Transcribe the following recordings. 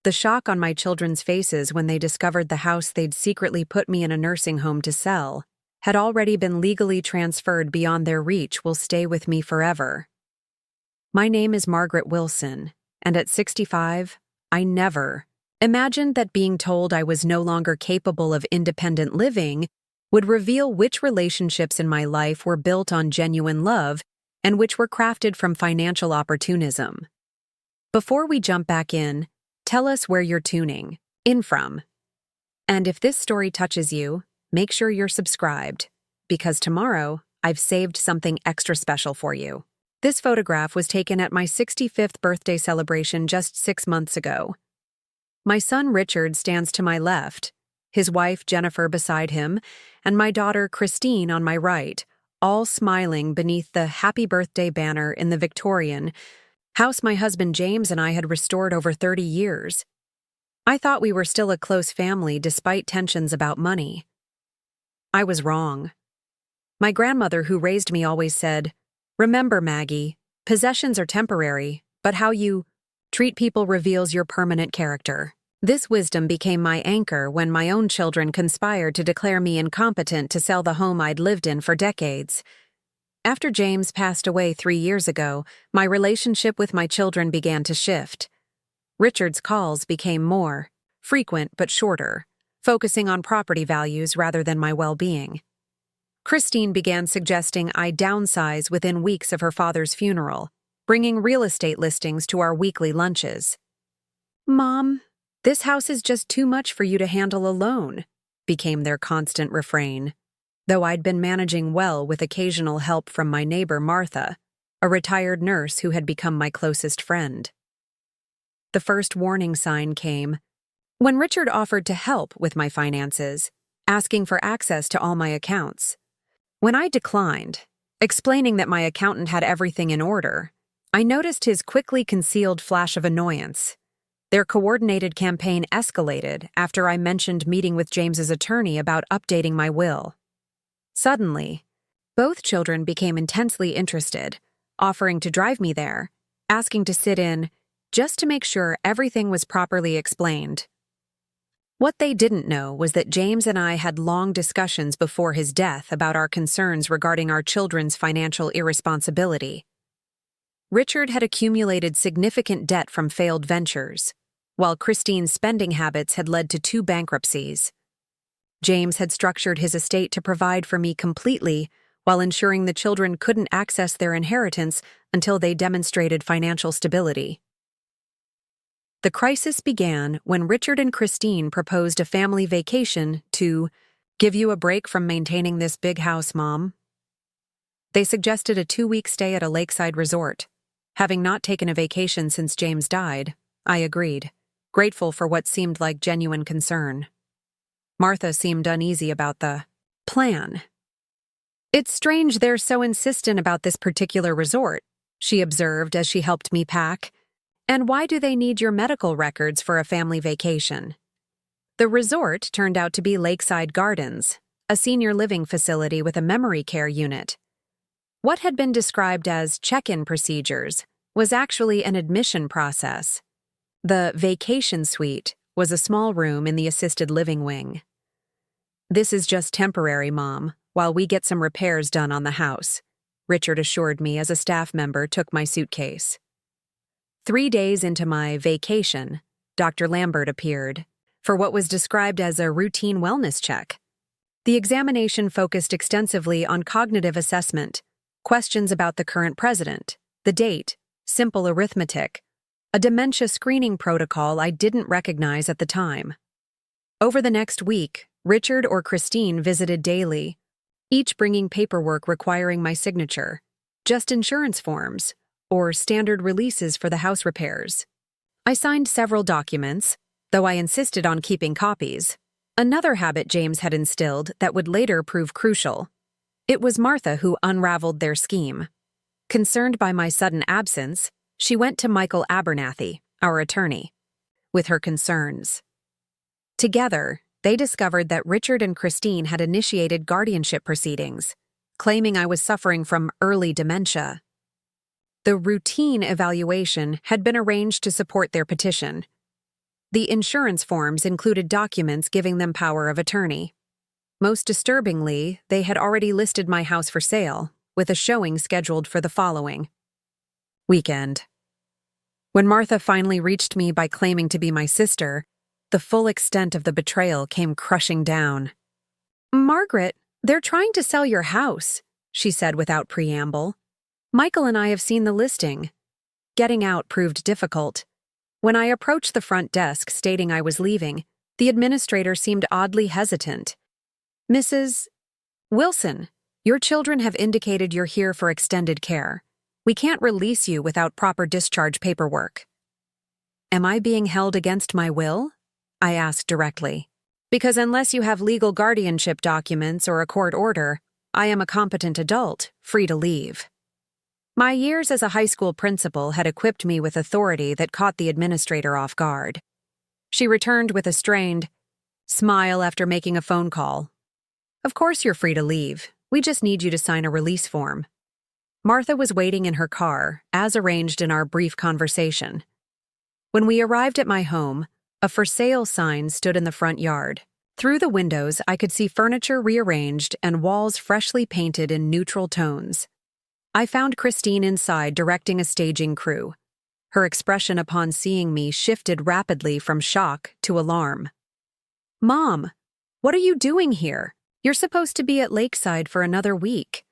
The shock on my children's faces when they discovered the house they'd secretly put me in a nursing home to sell had already been legally transferred beyond their reach will stay with me forever. My name is Margaret Wilson, and at 65, I never imagined that being told I was no longer capable of independent living would reveal which relationships in my life were built on genuine love and which were crafted from financial opportunism. Before we jump back in, tell us where you're tuning in from. And if this story touches you, make sure you're subscribed, because tomorrow I've saved something extra special for you. This photograph was taken at my 65th birthday celebration just 6 months ago. My son Richard stands to my left, his wife Jennifer beside him, and my daughter Christine on my right, all smiling beneath the Happy Birthday banner in the Victorian house my husband James and I had restored over 30 years. I thought we were still a close family despite tensions about money. I was wrong. My grandmother who raised me always said, "Remember, Maggie, possessions are temporary, but how you treat people reveals your permanent character." This wisdom became my anchor when my own children conspired to declare me incompetent to sell the home I'd lived in for decades. After James passed away 3 years ago, my relationship with my children began to shift. Richard's calls became more frequent but shorter, focusing on property values rather than my well-being. Christine began suggesting I downsize within weeks of her father's funeral, bringing real estate listings to our weekly lunches. "Mom, this house is just too much for you to handle alone," became their constant refrain, though I'd been managing well with occasional help from my neighbor Martha, a retired nurse who had become my closest friend. The first warning sign came when Richard offered to help with my finances, asking for access to all my accounts. When I declined, explaining that my accountant had everything in order, I noticed his quickly concealed flash of annoyance. Their coordinated campaign escalated after I mentioned meeting with James's attorney about updating my will. Suddenly, both children became intensely interested, offering to drive me there, asking to sit in, just to make sure everything was properly explained. What they didn't know was that James and I had long discussions before his death about our concerns regarding our children's financial irresponsibility. Richard had accumulated significant debt from failed ventures, while Christine's spending habits had led to 2 bankruptcies. James had structured his estate to provide for me completely while ensuring the children couldn't access their inheritance until they demonstrated financial stability. The crisis began when Richard and Christine proposed a family vacation to give you a break from maintaining this big house, Mom. They suggested a 2-week stay at a lakeside resort. Having not taken a vacation since James died, I agreed, grateful for what seemed like genuine concern. Martha seemed uneasy about the plan. "It's strange they're so insistent about this particular resort," she observed as she helped me pack. "And why do they need your medical records for a family vacation?" The resort turned out to be Lakeside Gardens, a senior living facility with a memory care unit. What had been described as check-in procedures was actually an admission process. The vacation suite was a small room in the assisted living wing. "This is just temporary, Mom, while we get some repairs done on the house," Richard assured me as a staff member took my suitcase. 3 days into my vacation, Dr. Lambert appeared for what was described as a routine wellness check. The examination focused extensively on cognitive assessment, questions about the current president, the date, simple arithmetic, a dementia screening protocol I didn't recognize at the time. Over the next week, Richard or Christine visited daily, each bringing paperwork requiring my signature, just insurance forms, or standard releases for the house repairs. I signed several documents, though I insisted on keeping copies. Another habit James had instilled that would later prove crucial. It was Martha who unraveled their scheme. Concerned by my sudden absence, she went to Michael Abernathy, our attorney, with her concerns. Together, they discovered that Richard and Christine had initiated guardianship proceedings, claiming I was suffering from early dementia. The routine evaluation had been arranged to support their petition. The insurance forms included documents giving them power of attorney. Most disturbingly, they had already listed my house for sale, with a showing scheduled for the following weekend. When Martha finally reached me by claiming to be my sister, the full extent of the betrayal came crushing down. "Margaret, they're trying to sell your house," she said without preamble. "Michael and I have seen the listing." Getting out proved difficult. When I approached the front desk stating I was leaving, the administrator seemed oddly hesitant. "Mrs. Wilson, your children have indicated you're here for extended care. We can't release you without proper discharge paperwork." "Am I being held against my will?" I asked directly. "Because unless you have legal guardianship documents or a court order, I am a competent adult, free to leave." My years as a high school principal had equipped me with authority that caught the administrator off guard. She returned with a strained smile after making a phone call. "Of course you're free to leave. We just need you to sign a release form." Martha was waiting in her car, as arranged in our brief conversation. When we arrived at my home, a for sale sign stood in the front yard. Through the windows, I could see furniture rearranged and walls freshly painted in neutral tones. I found Christine inside directing a staging crew. Her expression upon seeing me shifted rapidly from shock to alarm. "Mom, what are you doing here? You're supposed to be at Lakeside for another week."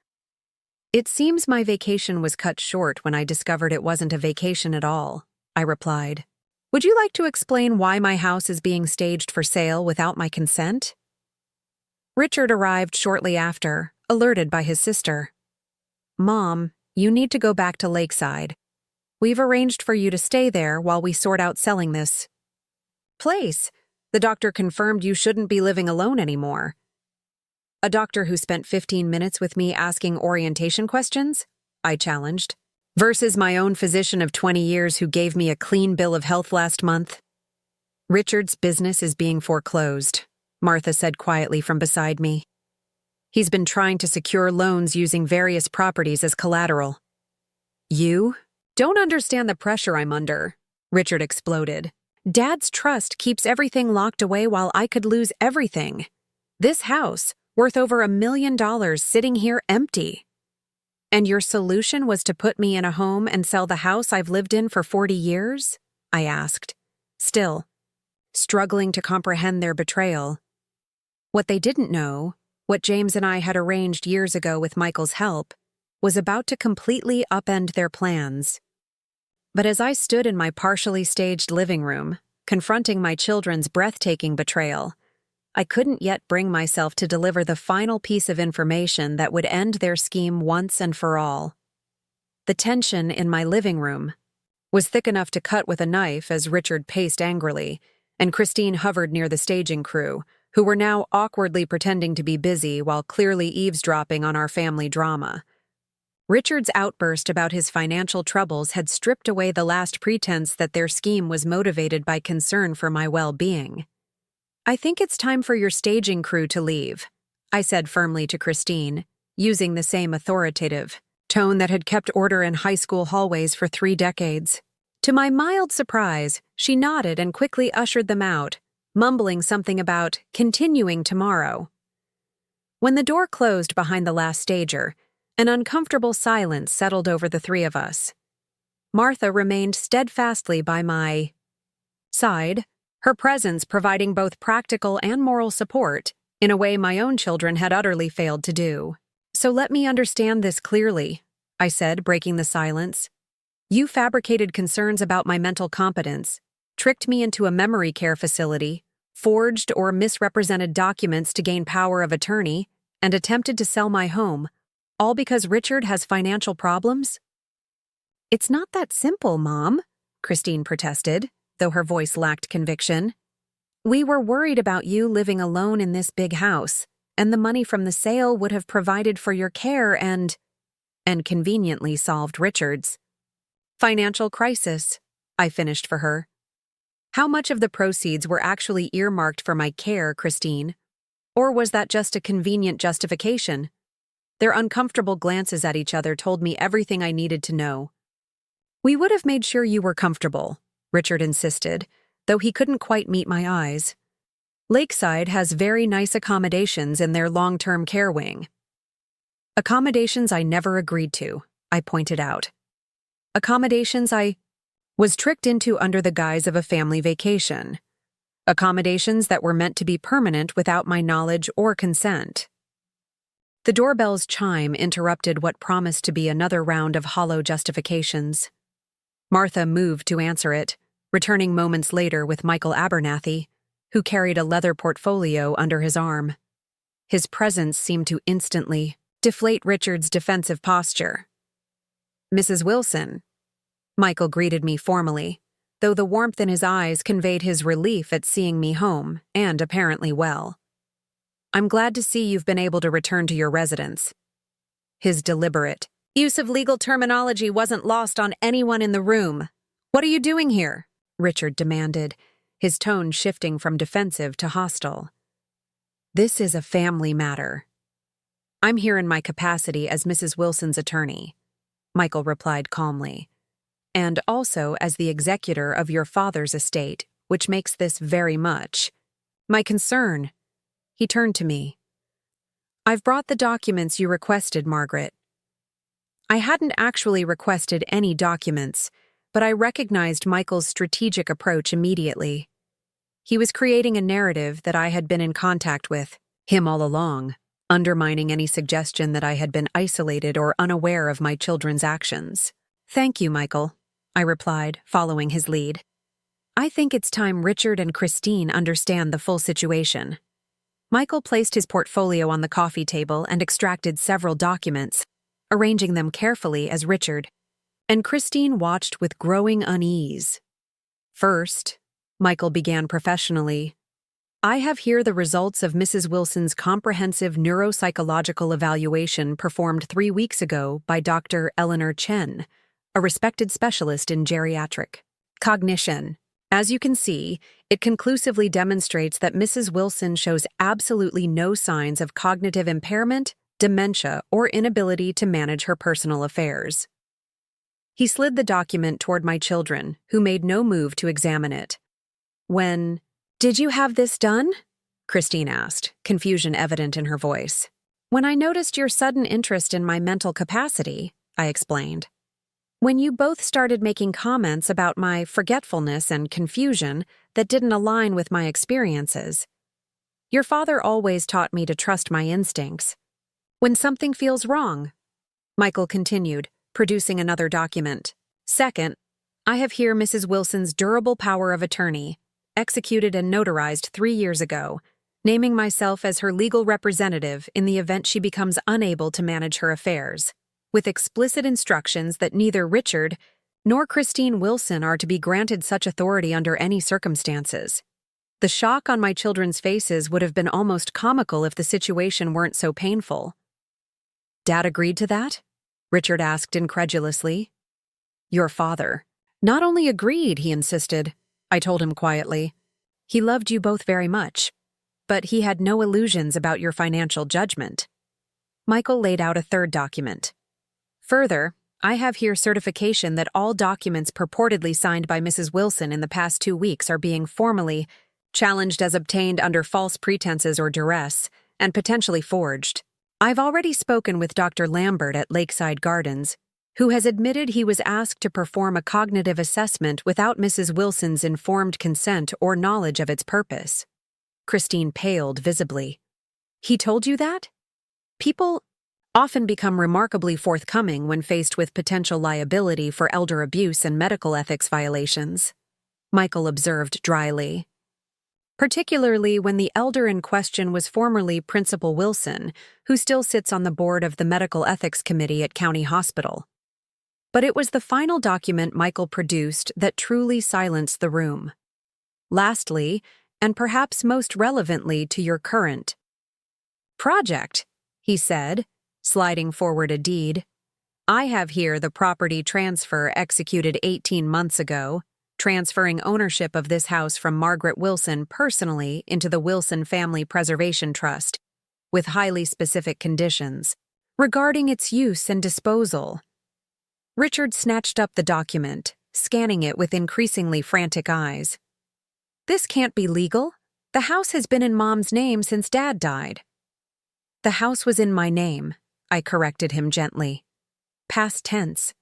"It seems my vacation was cut short when I discovered it wasn't a vacation at all," I replied. "Would you like to explain why my house is being staged for sale without my consent?" Richard arrived shortly after, alerted by his sister. "Mom, you need to go back to Lakeside. We've arranged for you to stay there while we sort out selling this place. The doctor confirmed you shouldn't be living alone anymore." "A doctor who spent 15 minutes with me asking orientation questions?" I challenged. "Versus my own physician of 20 years who gave me a clean bill of health last month." "Richard's business is being foreclosed," Martha said quietly from beside me. "He's been trying to secure loans using various properties as collateral." "You don't understand the pressure I'm under," Richard exploded. "Dad's trust keeps everything locked away while I could lose everything. This house, worth over $1 million, sitting here empty. And your solution was to put me in a home and sell the house I've lived in for 40 years? I asked, still struggling to comprehend their betrayal. What they didn't know, what James and I had arranged years ago with Michael's help, was about to completely upend their plans. But as I stood in my partially staged living room, confronting my children's breathtaking betrayal, I couldn't yet bring myself to deliver the final piece of information that would end their scheme once and for all. The tension in my living room was thick enough to cut with a knife as Richard paced angrily, and Christine hovered near the staging crew, who were now awkwardly pretending to be busy while clearly eavesdropping on our family drama. Richard's outburst about his financial troubles had stripped away the last pretense that their scheme was motivated by concern for my well-being. "I think it's time for your staging crew to leave," I said firmly to Christine, using the same authoritative tone that had kept order in high school hallways for 3 decades. To my mild surprise, she nodded and quickly ushered them out, mumbling something about continuing tomorrow. When the door closed behind the last stager, an uncomfortable silence settled over the 3 of us. Martha remained steadfastly by my side, her presence providing both practical and moral support in a way my own children had utterly failed to do. "So let me understand this clearly," I said, breaking the silence. "You fabricated concerns about my mental competence, tricked me into a memory care facility, forged or misrepresented documents to gain power of attorney, and attempted to sell my home, all because Richard has financial problems?" "It's not that simple, Mom," Christine protested, though her voice lacked conviction. "We were worried about you living alone in this big house, and the money from the sale would have provided for your care and conveniently solved Richard's financial crisis," I finished for her. "How much of the proceeds were actually earmarked for my care, Christine? Or was that just a convenient justification?" Their uncomfortable glances at each other told me everything I needed to know. "We would have made sure you were comfortable," Richard insisted, though he couldn't quite meet my eyes. Lakeside has very nice accommodations in their long-term care wing. Accommodations I never agreed to, I pointed out. Accommodations I was tricked into under the guise of a family vacation. Accommodations that were meant to be permanent without my knowledge or consent. The doorbell's chime interrupted what promised to be another round of hollow justifications. Martha moved to answer it, returning moments later with Michael Abernathy, who carried a leather portfolio under his arm. His presence seemed to instantly deflate Richard's defensive posture. "Mrs. Wilson," Michael greeted me formally, though the warmth in his eyes conveyed his relief at seeing me home, and apparently well. "I'm glad to see you've been able to return to your residence." His deliberate use of legal terminology wasn't lost on anyone in the room. "What are you doing here?" Richard demanded, his tone shifting from defensive to hostile. "This is a family matter." "I'm here in my capacity as Mrs. Wilson's attorney," Michael replied calmly, "and also as the executor of your father's estate, which makes this very much my concern." He turned to me. "I've brought the documents you requested, Margaret." I hadn't actually requested any documents, but I recognized Michael's strategic approach immediately. He was creating a narrative that I had been in contact with him all along, undermining any suggestion that I had been isolated or unaware of my children's actions. "Thank you, Michael," I replied, following his lead. "I think it's time Richard and Christine understand the full situation." Michael placed his portfolio on the coffee table and extracted several documents, arranging them carefully as Richard and Christine watched with growing unease. "First," Michael began professionally, "I have here the results of Mrs. Wilson's comprehensive neuropsychological evaluation performed 3 weeks ago by Dr. Eleanor Chen, a respected specialist in geriatric cognition. As you can see, it conclusively demonstrates that Mrs. Wilson shows absolutely no signs of cognitive impairment, dementia, or inability to manage her personal affairs." He slid the document toward my children, who made no move to examine it. "When did you have this done?" Christine asked, confusion evident in her voice. "When I noticed your sudden interest in my mental capacity," I explained. "When you both started making comments about my forgetfulness and confusion that didn't align with my experiences. Your father always taught me to trust my instincts. When something feels wrong," Michael continued, producing another document. "Second, I have here Mrs. Wilson's durable power of attorney, executed and notarized 3 years ago, naming myself as her legal representative in the event she becomes unable to manage her affairs, with explicit instructions that neither Richard nor Christine Wilson are to be granted such authority under any circumstances." The shock on my children's faces would have been almost comical if the situation weren't so painful. "Dad agreed to that?" Richard asked incredulously. "Your father not only agreed," he insisted, I told him quietly. "He loved you both very much, but he had no illusions about your financial judgment." Michael laid out a third document. "Further, I have here certification that all documents purportedly signed by Mrs. Wilson in the past 2 weeks are being formally challenged as obtained under false pretenses or duress, and potentially forged. I've already spoken with Dr. Lambert at Lakeside Gardens, who has admitted he was asked to perform a cognitive assessment without Mrs. Wilson's informed consent or knowledge of its purpose." Christine paled visibly. "He told you that?" People often become remarkably forthcoming when faced with potential liability for elder abuse and medical ethics violations, Michael observed dryly. Particularly when the elder in question was formerly Principal Wilson, who still sits on the board of the Medical Ethics Committee at County Hospital. But it was the final document Michael produced that truly silenced the room. "Lastly, and perhaps most relevantly to your current project," he said, sliding forward a deed, "I have here the property transfer executed 18 months ago, transferring ownership of this house from Margaret Wilson personally into the Wilson Family Preservation Trust, with highly specific conditions regarding its use and disposal." Richard snatched up the document, scanning it with increasingly frantic eyes. This can't be legal. The house has been in Mom's name since Dad died. The house was in my name, I corrected him gently. Past tense.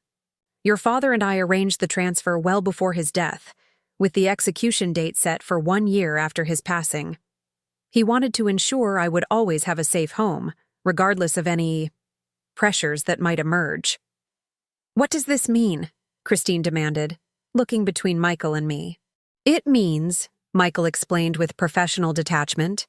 Your father and I arranged the transfer well before his death, with the execution date set for 1 year after his passing. He wanted to ensure I would always have a safe home, regardless of any pressures that might emerge. What does this mean? Christine demanded, looking between Michael and me. It means, Michael explained with professional detachment,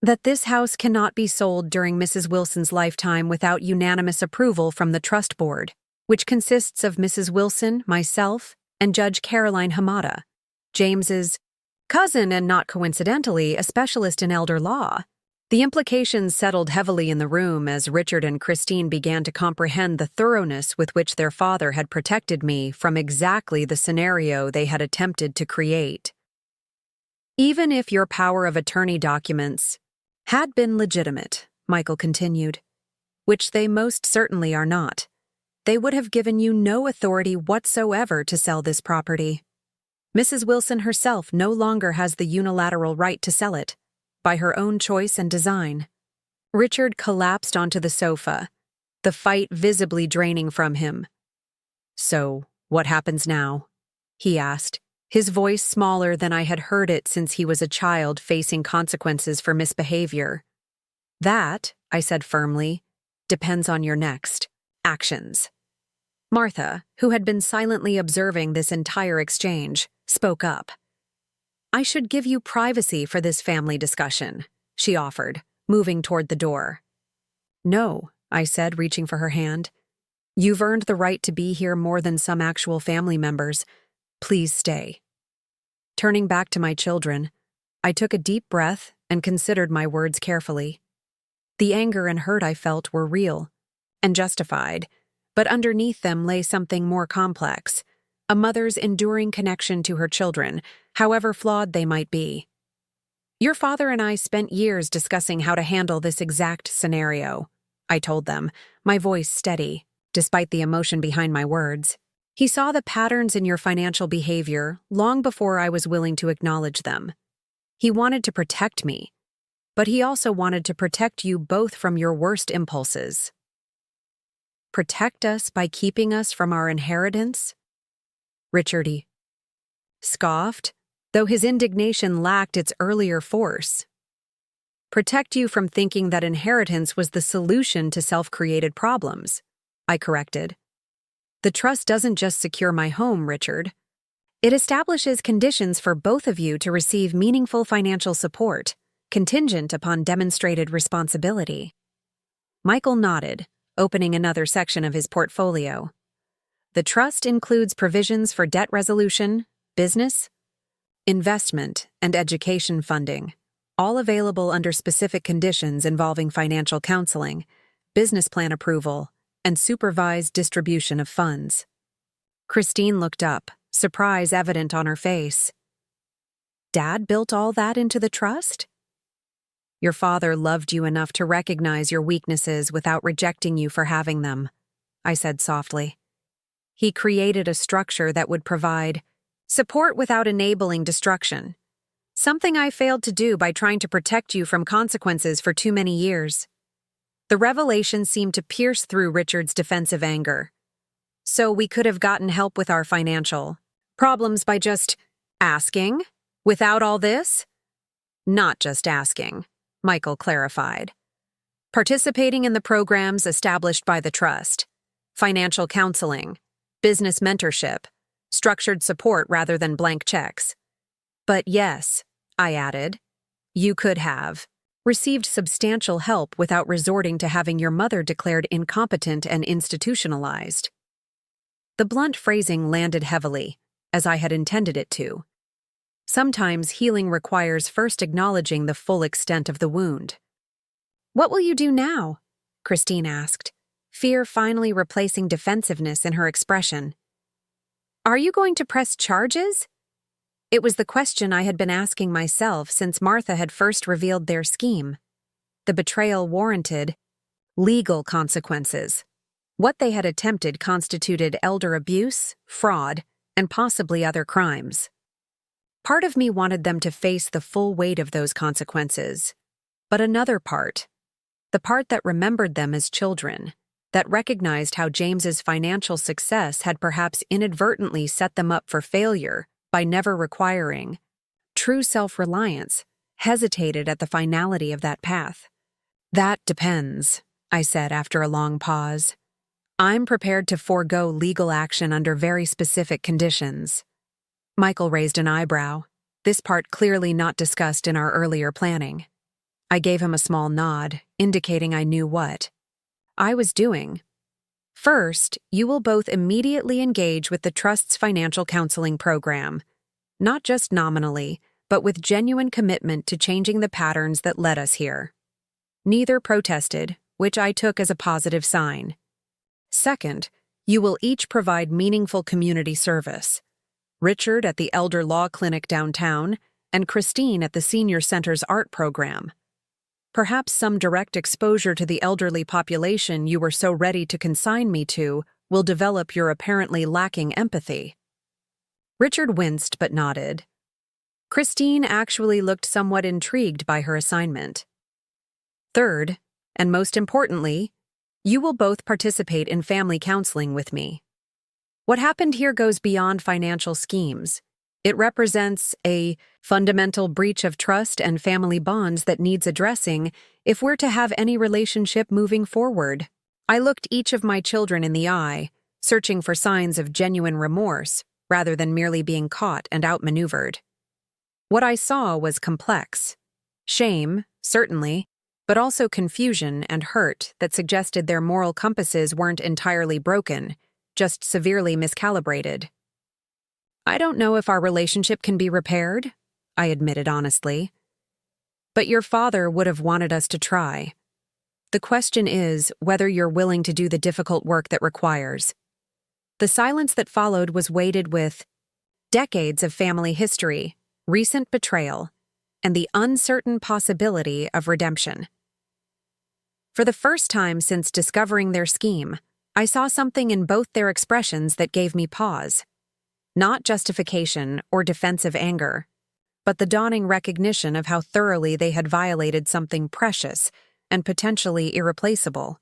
that this house cannot be sold during Mrs. Wilson's lifetime without unanimous approval from the trust board, which consists of Mrs. Wilson, myself, and Judge Caroline Hamada, James's cousin and not coincidentally a specialist in elder law. The implications settled heavily in the room as Richard and Christine began to comprehend the thoroughness with which their father had protected me from exactly the scenario they had attempted to create. Even if your power of attorney documents had been legitimate, Michael continued, which they most certainly are not, they would have given you no authority whatsoever to sell this property. Mrs. Wilson herself no longer has the unilateral right to sell it, by her own choice and design. Richard collapsed onto the sofa, the fight visibly draining from him. So, what happens now? He asked, his voice smaller than I had heard it since he was a child facing consequences for misbehavior. That, I said firmly, depends on your next actions. Martha, who had been silently observing this entire exchange, spoke up. I should give you privacy for this family discussion, she offered, moving toward the door. No, I said, reaching for her hand. You've earned the right to be here more than some actual family members. Please stay. Turning back to my children, I took a deep breath and considered my words carefully. The anger and hurt I felt were real and justified, but underneath them lay something more complex, a mother's enduring connection to her children, however flawed they might be. Your father and I spent years discussing how to handle this exact scenario, I told them, my voice steady, despite the emotion behind my words. He saw the patterns in your financial behavior long before I was willing to acknowledge them. He wanted to protect me, but he also wanted to protect you both from your worst impulses. Protect us by keeping us from our inheritance? Richard scoffed, though his indignation lacked its earlier force. Protect you from thinking that inheritance was the solution to self-created problems, I corrected. The trust doesn't just secure my home, Richard. It establishes conditions for both of you to receive meaningful financial support, contingent upon demonstrated responsibility. Michael nodded, opening another section of his portfolio. The trust includes provisions for debt resolution, business, investment, and education funding, all available under specific conditions involving financial counseling, business plan approval, and supervised distribution of funds. Christine looked up, surprise evident on her face. Dad built all that into the trust? Your father loved you enough to recognize your weaknesses without rejecting you for having them, I said softly. He created a structure that would provide support without enabling destruction, something I failed to do by trying to protect you from consequences for too many years. The revelation seemed to pierce through Richard's defensive anger. So we could have gotten help with our financial problems by just asking, without all this? Not just asking, Michael clarified. Participating in the programs established by the trust, financial counseling, business mentorship, structured support rather than blank checks. But yes, I added, you could have received substantial help without resorting to having your mother declared incompetent and institutionalized. The blunt phrasing landed heavily, as I had intended it to. Sometimes healing requires first acknowledging the full extent of the wound. What will you do now? Christine asked, fear finally replacing defensiveness in her expression. Are you going to press charges? It was the question I had been asking myself since Martha had first revealed their scheme. The betrayal warranted legal consequences. What they had attempted constituted elder abuse, fraud, and possibly other crimes. Part of me wanted them to face the full weight of those consequences. But another part, the part that remembered them as children, that recognized how James's financial success had perhaps inadvertently set them up for failure by never requiring true self-reliance, hesitated at the finality of that path. That depends, I said after a long pause. I'm prepared to forego legal action under very specific conditions. Michael raised an eyebrow, this part clearly not discussed in our earlier planning. I gave him a small nod, indicating I knew what I was doing. First, you will both immediately engage with the Trust's financial counseling program, not just nominally, but with genuine commitment to changing the patterns that led us here. Neither protested, which I took as a positive sign. Second, you will each provide meaningful community service. Richard at the Elder Law Clinic downtown, and Christine at the Senior Center's art program. Perhaps some direct exposure to the elderly population you were so ready to consign me to will develop your apparently lacking empathy. Richard winced but nodded. Christine actually looked somewhat intrigued by her assignment. Third, and most importantly, you will both participate in family counseling with me. What happened here goes beyond financial schemes. It represents a fundamental breach of trust and family bonds that needs addressing if we're to have any relationship moving forward. I looked each of my children in the eye, searching for signs of genuine remorse rather than merely being caught and outmaneuvered. What I saw was complex. Shame, certainly, but also confusion and hurt that suggested their moral compasses weren't entirely broken, just severely miscalibrated. I don't know if our relationship can be repaired, I admitted honestly. But your father would have wanted us to try. The question is whether you're willing to do the difficult work that requires. The silence that followed was weighted with decades of family history, recent betrayal, and the uncertain possibility of redemption. For the first time since discovering their scheme, I saw something in both their expressions that gave me pause. Not justification or defensive anger, but the dawning recognition of how thoroughly they had violated something precious and potentially irreplaceable.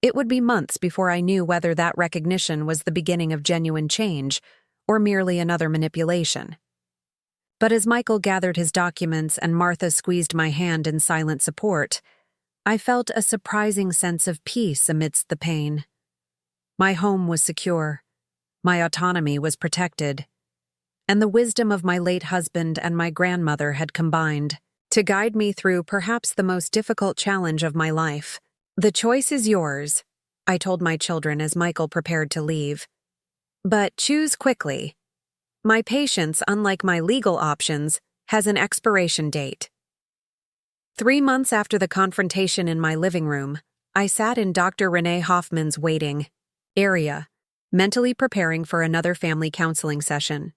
It would be months before I knew whether that recognition was the beginning of genuine change or merely another manipulation. But as Michael gathered his documents and Martha squeezed my hand in silent support, I felt a surprising sense of peace amidst the pain. My home was secure. My autonomy was protected. And the wisdom of my late husband and my grandmother had combined to guide me through perhaps the most difficult challenge of my life. The choice is yours, I told my children as Michael prepared to leave. But choose quickly. My patience, unlike my legal options, has an expiration date. 3 months after the confrontation in my living room, I sat in Dr. Renee Hoffman's waiting area, mentally preparing for another family counseling session.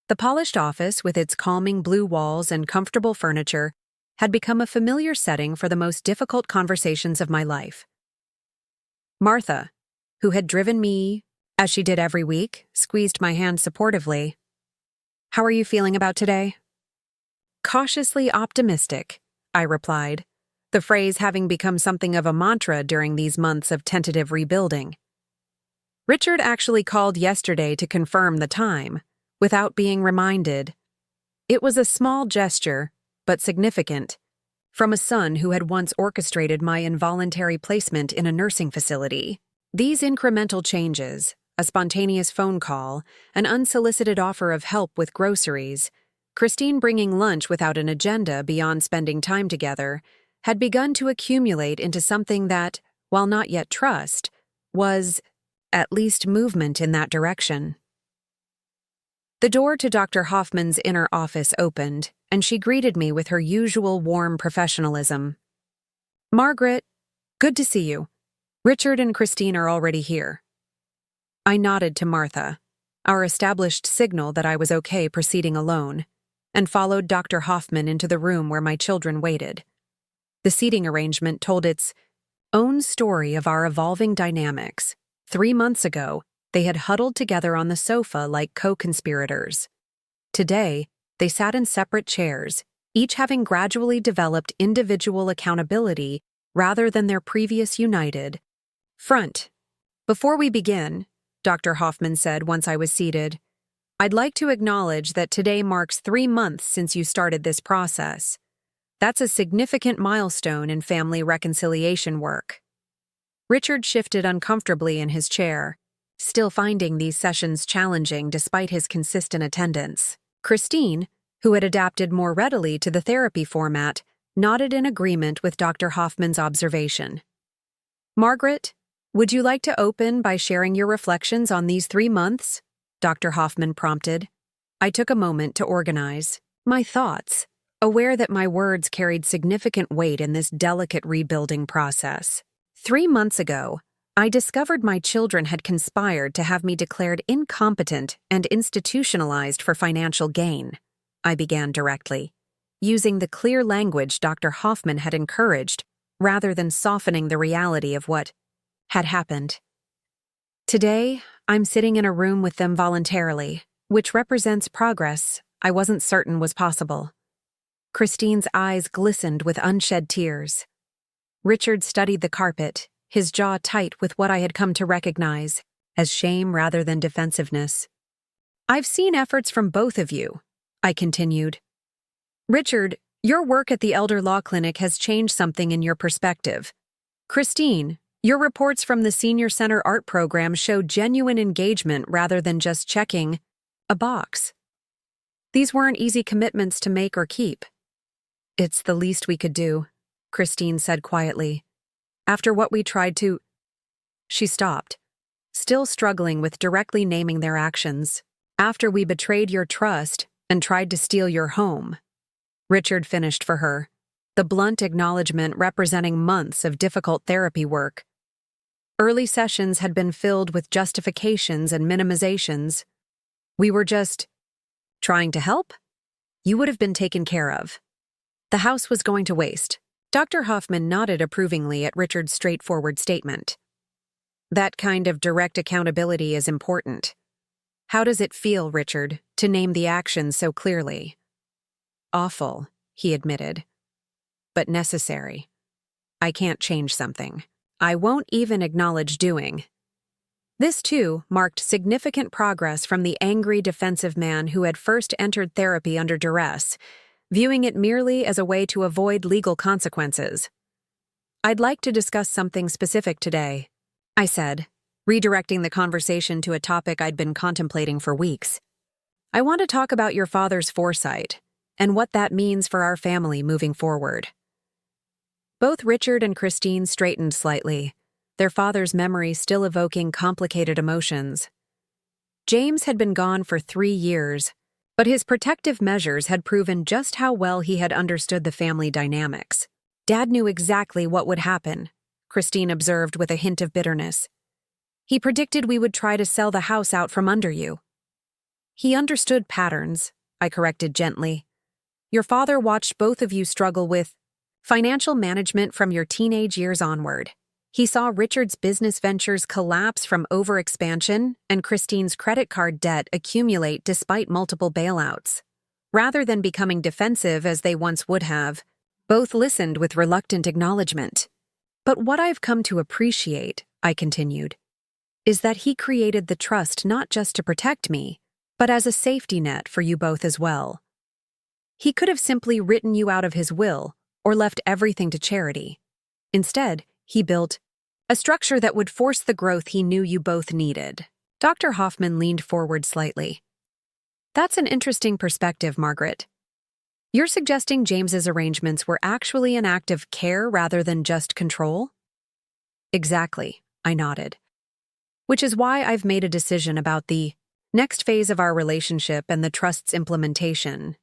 The polished office, with its calming blue walls and comfortable furniture, had become a familiar setting for the most difficult conversations of my life. Martha, who had driven me, as she did every week, squeezed my hand supportively. "How are you feeling about today?" "Cautiously optimistic," I replied, the phrase having become something of a mantra during these months of tentative rebuilding. Richard actually called yesterday to confirm the time, without being reminded. It was a small gesture, but significant, from a son who had once orchestrated my involuntary placement in a nursing facility. These incremental changes, a spontaneous phone call, an unsolicited offer of help with groceries, Christine bringing lunch without an agenda beyond spending time together, had begun to accumulate into something that, while not yet trust, was at least movement in that direction. The door to Dr. Hoffman's inner office opened, and she greeted me with her usual warm professionalism. "Margaret, good to see you. Richard and Christine are already here." I nodded to Martha, our established signal that I was okay proceeding alone, and followed Dr. Hoffman into the room where my children waited. The seating arrangement told its own story of our evolving dynamics. 3 months ago, they had huddled together on the sofa like co-conspirators. Today, they sat in separate chairs, each having gradually developed individual accountability rather than their previous united front. "Before we begin," Dr. Hoffman said once I was seated, "I'd like to acknowledge that today marks 3 months since you started this process. That's a significant milestone in family reconciliation work." Richard shifted uncomfortably in his chair, still finding these sessions challenging despite his consistent attendance. Christine, who had adapted more readily to the therapy format, nodded in agreement with Dr. Hoffman's observation. "Margaret, would you like to open by sharing your reflections on these 3 months?" Dr. Hoffman prompted. I took a moment to organize my thoughts, aware that my words carried significant weight in this delicate rebuilding process. 3 months ago, I discovered my children had conspired to have me declared incompetent and institutionalized for financial gain. I began directly, using the clear language Dr. Hoffman had encouraged, rather than softening the reality of what had happened. Today, I'm sitting in a room with them voluntarily, which represents progress I wasn't certain was possible. Christine's eyes glistened with unshed tears. Richard studied the carpet, his jaw tight with what I had come to recognize as shame rather than defensiveness. "I've seen efforts from both of you," I continued. "Richard, your work at the Elder Law Clinic has changed something in your perspective. Christine, your reports from the Senior Center Art Program show genuine engagement rather than just checking a box. These weren't easy commitments to make or keep." "It's the least we could do," Christine said quietly. "After what we tried to—" She stopped, still struggling with directly naming their actions. "After we betrayed your trust and tried to steal your home," Richard finished for her, the blunt acknowledgement representing months of difficult therapy work. Early sessions had been filled with justifications and minimizations. "We were just trying to help. You would have been taken care of. The house was going to waste." Dr. Hoffman nodded approvingly at Richard's straightforward statement. "That kind of direct accountability is important. How does it feel, Richard, to name the action so clearly?" "Awful," he admitted. "But necessary. I can't change something I won't even acknowledge doing." This, too, marked significant progress from the angry, defensive man who had first entered therapy under duress, viewing it merely as a way to avoid legal consequences. "I'd like to discuss something specific today," I said, redirecting the conversation to a topic I'd been contemplating for weeks. "I want to talk about your father's foresight and what that means for our family moving forward." Both Richard and Christine straightened slightly, their father's memory still evoking complicated emotions. James had been gone for 3 years, but his protective measures had proven just how well he had understood the family dynamics. "Dad knew exactly what would happen," Christine observed with a hint of bitterness. "He predicted we would try to sell the house out from under you." "He understood patterns," I corrected gently. "Your father watched both of you struggle with financial management from your teenage years onward. He saw Richard's business ventures collapse from overexpansion and Christine's credit card debt accumulate despite multiple bailouts. Rather than becoming defensive as they once would have, both listened with reluctant acknowledgement. But what I've come to appreciate," I continued, "is that he created the trust not just to protect me, but as a safety net for you both as well. He could have simply written you out of his will or left everything to charity. Instead, he built a structure that would force the growth he knew you both needed." Dr. Hoffman leaned forward slightly. "That's an interesting perspective, Margaret. You're suggesting James's arrangements were actually an act of care rather than just control?" "Exactly," I nodded. "Which is why I've made a decision about the next phase of our relationship and the trust's implementation."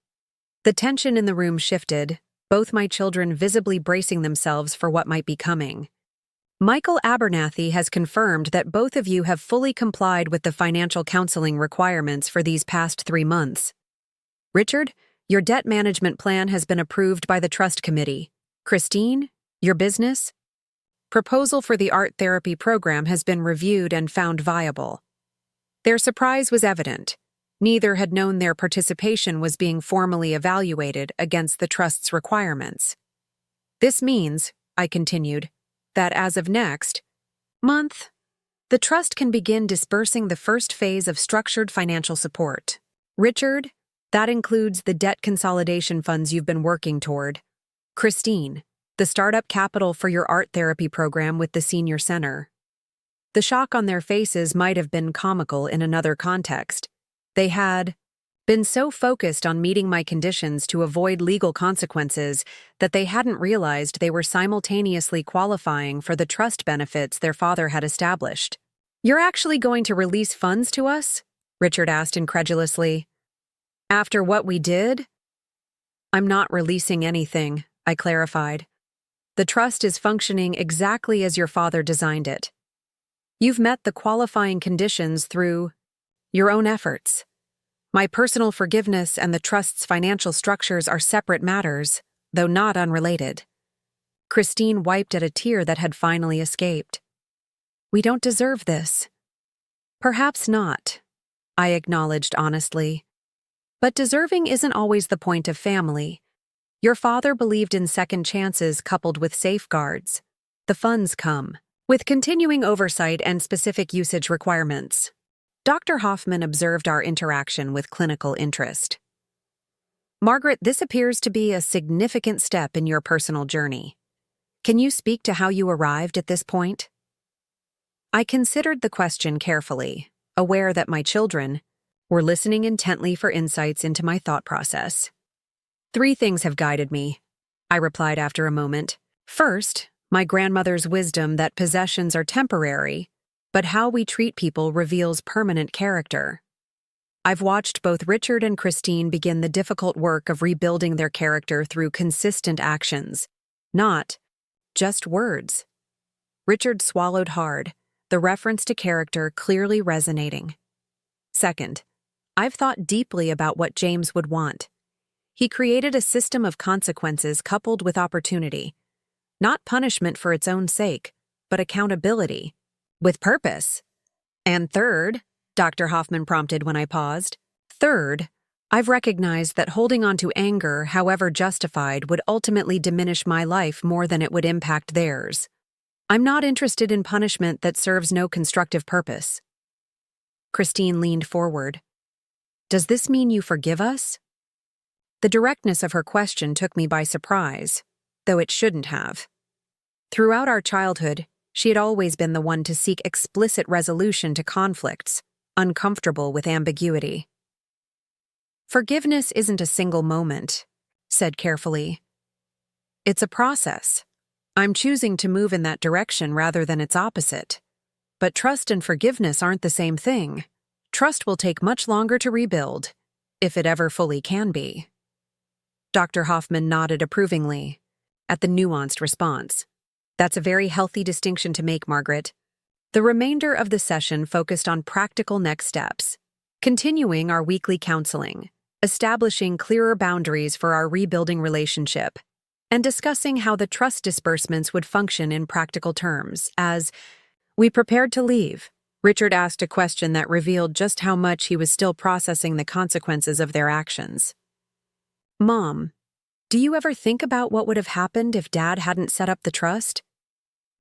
The tension in the room shifted, both my children visibly bracing themselves for what might be coming. "Michael Abernathy has confirmed that both of you have fully complied with the financial counseling requirements for these past 3 months. Richard, your debt management plan has been approved by the trust committee. Christine, your business proposal for the art therapy program has been reviewed and found viable." Their surprise was evident. Neither had known their participation was being formally evaluated against the trust's requirements. This means, I continued, that as of next month, the trust can begin disbursing the first phase of structured financial support. Richard, that includes the debt consolidation funds you've been working toward. Christine, the startup capital for your art therapy program with the senior center. The shock on their faces might have been comical in another context. They had been so focused on meeting my conditions to avoid legal consequences that they hadn't realized they were simultaneously qualifying for the trust benefits their father had established. "You're actually going to release funds to us?" Richard asked incredulously. "After what we did?" "I'm not releasing anything," I clarified. "The trust is functioning exactly as your father designed it. You've met the qualifying conditions through your own efforts. My personal forgiveness and the trust's financial structures are separate matters, though not unrelated." Christine wiped at a tear that had finally escaped. "We don't deserve this." "Perhaps not," I acknowledged honestly. "But deserving isn't always the point of family. Your father believed in second chances coupled with safeguards. The funds come with continuing oversight and specific usage requirements." Dr. Hoffman observed our interaction with clinical interest. "Margaret, this appears to be a significant step in your personal journey. Can you speak to how you arrived at this point?" I considered the question carefully, aware that my children were listening intently for insights into my thought process. "Three things have guided me," I replied after a moment. "First, my grandmother's wisdom that possessions are temporary, but how we treat people reveals permanent character. I've watched both Richard and Christine begin the difficult work of rebuilding their character through consistent actions, not just words." Richard swallowed hard, the reference to character clearly resonating. "Second, I've thought deeply about what James would want. He created a system of consequences coupled with opportunity. Not punishment for its own sake, but accountability, with purpose." "And third," Dr. Hoffman prompted when I paused, "third, I've recognized that holding on to anger, however justified, would ultimately diminish my life more than it would impact theirs. I'm not interested in punishment that serves no constructive purpose." Christine leaned forward. "Does this mean you forgive us?" The directness of her question took me by surprise, though it shouldn't have. Throughout our childhood, she had always been the one to seek explicit resolution to conflicts, uncomfortable with ambiguity. "Forgiveness isn't a single moment," said carefully. "It's a process. I'm choosing to move in that direction rather than its opposite. But trust and forgiveness aren't the same thing. Trust will take much longer to rebuild, if it ever fully can be." Dr. Hoffman nodded approvingly at the nuanced response. "That's a very healthy distinction to make, Margaret." The remainder of the session focused on practical next steps, continuing our weekly counseling, establishing clearer boundaries for our rebuilding relationship, and discussing how the trust disbursements would function in practical terms. As we prepared to leave, Richard asked a question that revealed just how much he was still processing the consequences of their actions. "Mom, do you ever think about what would have happened if Dad hadn't set up the trust?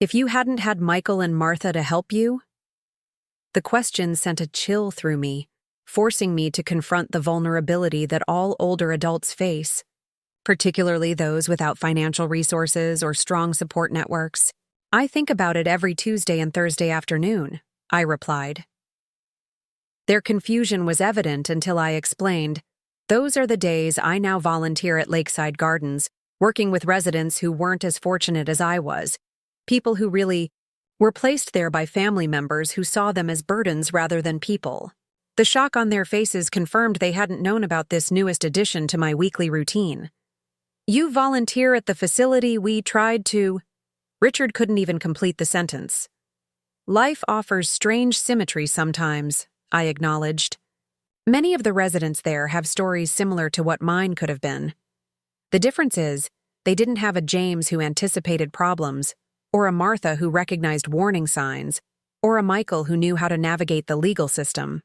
If you hadn't had Michael and Martha to help you?" The question sent a chill through me, forcing me to confront the vulnerability that all older adults face, particularly those without financial resources or strong support networks. "I think about it every Tuesday and Thursday afternoon," I replied. Their confusion was evident until I explained, "Those are the days I now volunteer at Lakeside Gardens, working with residents who weren't as fortunate as I was, people who really were placed there by family members who saw them as burdens rather than people." The shock on their faces confirmed they hadn't known about this newest addition to my weekly routine. "You volunteer at the facility we tried to—" Richard couldn't even complete the sentence. "Life offers strange symmetry sometimes," I acknowledged. "Many of the residents there have stories similar to what mine could have been. The difference is, they didn't have a James who anticipated problems, or a Martha who recognized warning signs, or a Michael who knew how to navigate the legal system."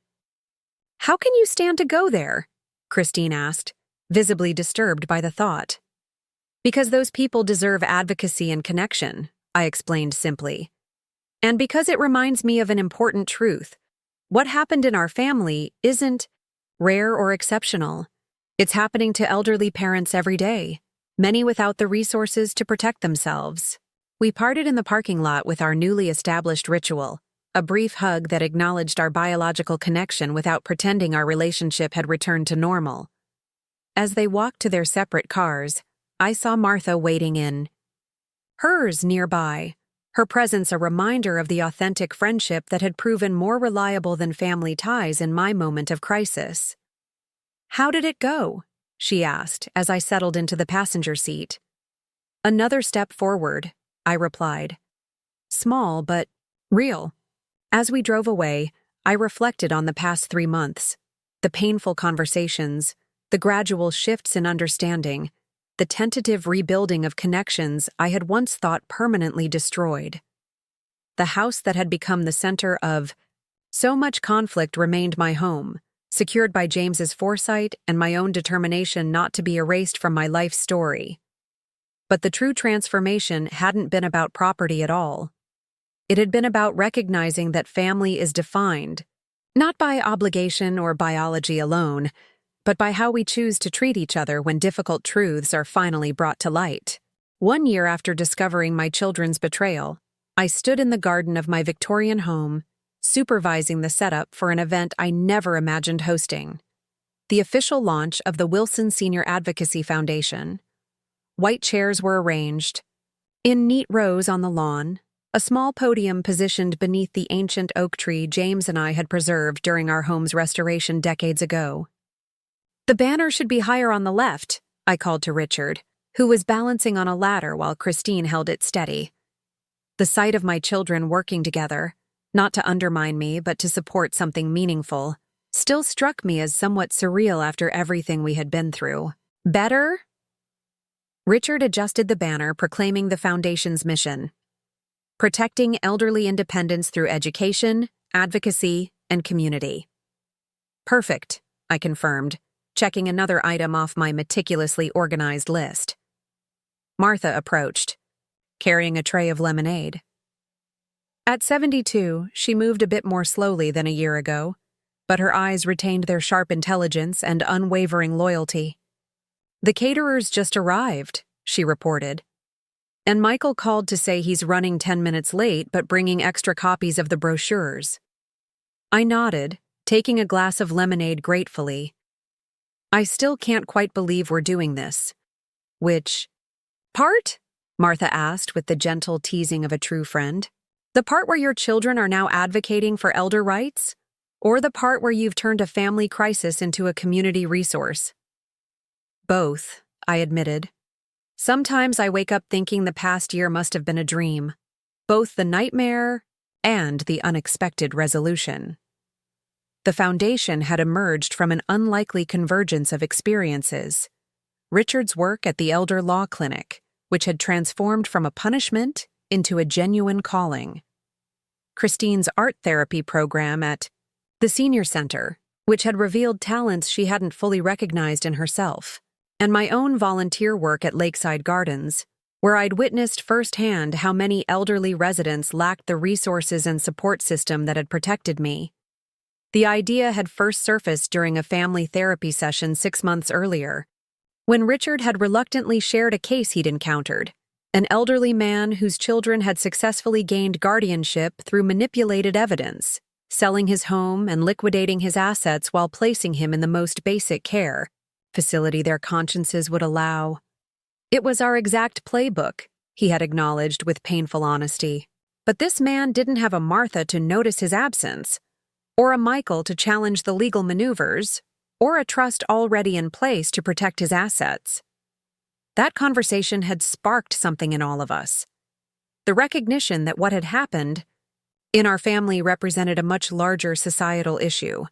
How can you stand to go there? Christine asked, visibly disturbed by the thought. Because those people deserve advocacy and connection, I explained simply. And because it reminds me of an important truth. What happened in our family isn't rare or exceptional. It's happening to elderly parents every day, many without the resources to protect themselves. We parted in the parking lot with our newly established ritual, a brief hug that acknowledged our biological connection without pretending our relationship had returned to normal. As they walked to their separate cars, I saw Martha waiting in hers nearby, her presence a reminder of the authentic friendship that had proven more reliable than family ties in my moment of crisis. "How did it go?" she asked as I settled into the passenger seat. "Another step forward," I replied. "Small, but real." As we drove away, I reflected on the past 3 months, the painful conversations, the gradual shifts in understanding, the tentative rebuilding of connections I had once thought permanently destroyed. The house that had become the center of so much conflict remained my home, secured by James's foresight and my own determination not to be erased from my life story. But the true transformation hadn't been about property at all. It had been about recognizing that family is defined, not by obligation or biology alone, but by how we choose to treat each other when difficult truths are finally brought to light. 1 year after discovering my children's betrayal, I stood in the garden of my Victorian home, supervising the setup for an event I never imagined hosting: the official launch of the Wilson Senior Advocacy Foundation. White chairs were arranged in neat rows on the lawn, a small podium positioned beneath the ancient oak tree James and I had preserved during our home's restoration decades ago. "The banner should be higher on the left," I called to Richard, who was balancing on a ladder while Christine held it steady. The sight of my children working together, not to undermine me but to support something meaningful, still struck me as somewhat surreal after everything we had been through. "Better?" Richard adjusted the banner proclaiming the Foundation's mission: protecting elderly independence through education, advocacy, and community. "Perfect," I confirmed, checking another item off my meticulously organized list. Martha approached, carrying a tray of lemonade. At 72, she moved a bit more slowly than a year ago, but her eyes retained their sharp intelligence and unwavering loyalty. "The caterers just arrived," she reported. "And Michael called to say he's running 10 minutes late but bringing extra copies of the brochures." I nodded, taking a glass of lemonade gratefully. "I still can't quite believe we're doing this." "Which part?" Martha asked with the gentle teasing of a true friend. "The part where your children are now advocating for elder rights? Or the part where you've turned a family crisis into a community resource?" "Both," I admitted. "Sometimes I wake up thinking the past year must have been a dream, both the nightmare and the unexpected resolution." The foundation had emerged from an unlikely convergence of experiences: Richard's work at the Elder Law Clinic, which had transformed from a punishment into a genuine calling; Christine's art therapy program at the Senior Center, which had revealed talents she hadn't fully recognized in herself; and my own volunteer work at Lakeside Gardens, where I'd witnessed firsthand how many elderly residents lacked the resources and support system that had protected me. The idea had first surfaced during a family therapy session 6 months earlier, when Richard had reluctantly shared a case he'd encountered: an elderly man whose children had successfully gained guardianship through manipulated evidence, selling his home and liquidating his assets while placing him in the most basic care facility their consciences would allow. "It was our exact playbook," he had acknowledged with painful honesty. "But this man didn't have a Martha to notice his absence, or a Michael to challenge the legal maneuvers, or a trust already in place to protect his assets." That conversation had sparked something in all of us: the recognition that what had happened in our family represented a much larger societal issue,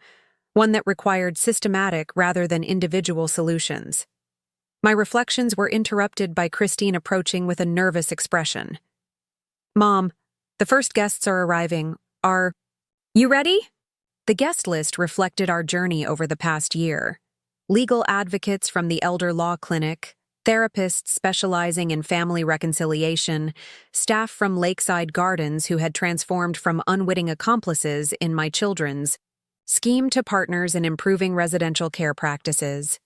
one that required systematic rather than individual solutions. My reflections were interrupted by Christine approaching with a nervous expression. "Mom, the first guests are arriving. Are you ready?" The guest list reflected our journey over the past year. Legal advocates from the Elder Law Clinic, therapists specializing in family reconciliation, staff from Lakeside Gardens who had transformed from unwitting accomplices in my children's scheme to partners in improving residential care practices,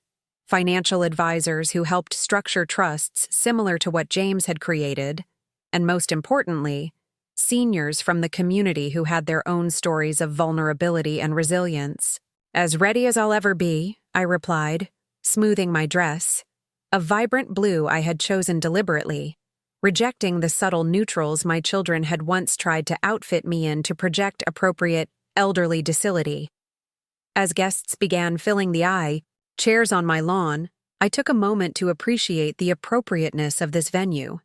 financial advisors who helped structure trusts similar to what James had created, and most importantly, seniors from the community who had their own stories of vulnerability and resilience. "As ready as I'll ever be," I replied, smoothing my dress, a vibrant blue I had chosen deliberately, rejecting the subtle neutrals my children had once tried to outfit me in to project appropriate, elderly docility. As guests began filling the chairs on my lawn, I took a moment to appreciate the appropriateness of this venue.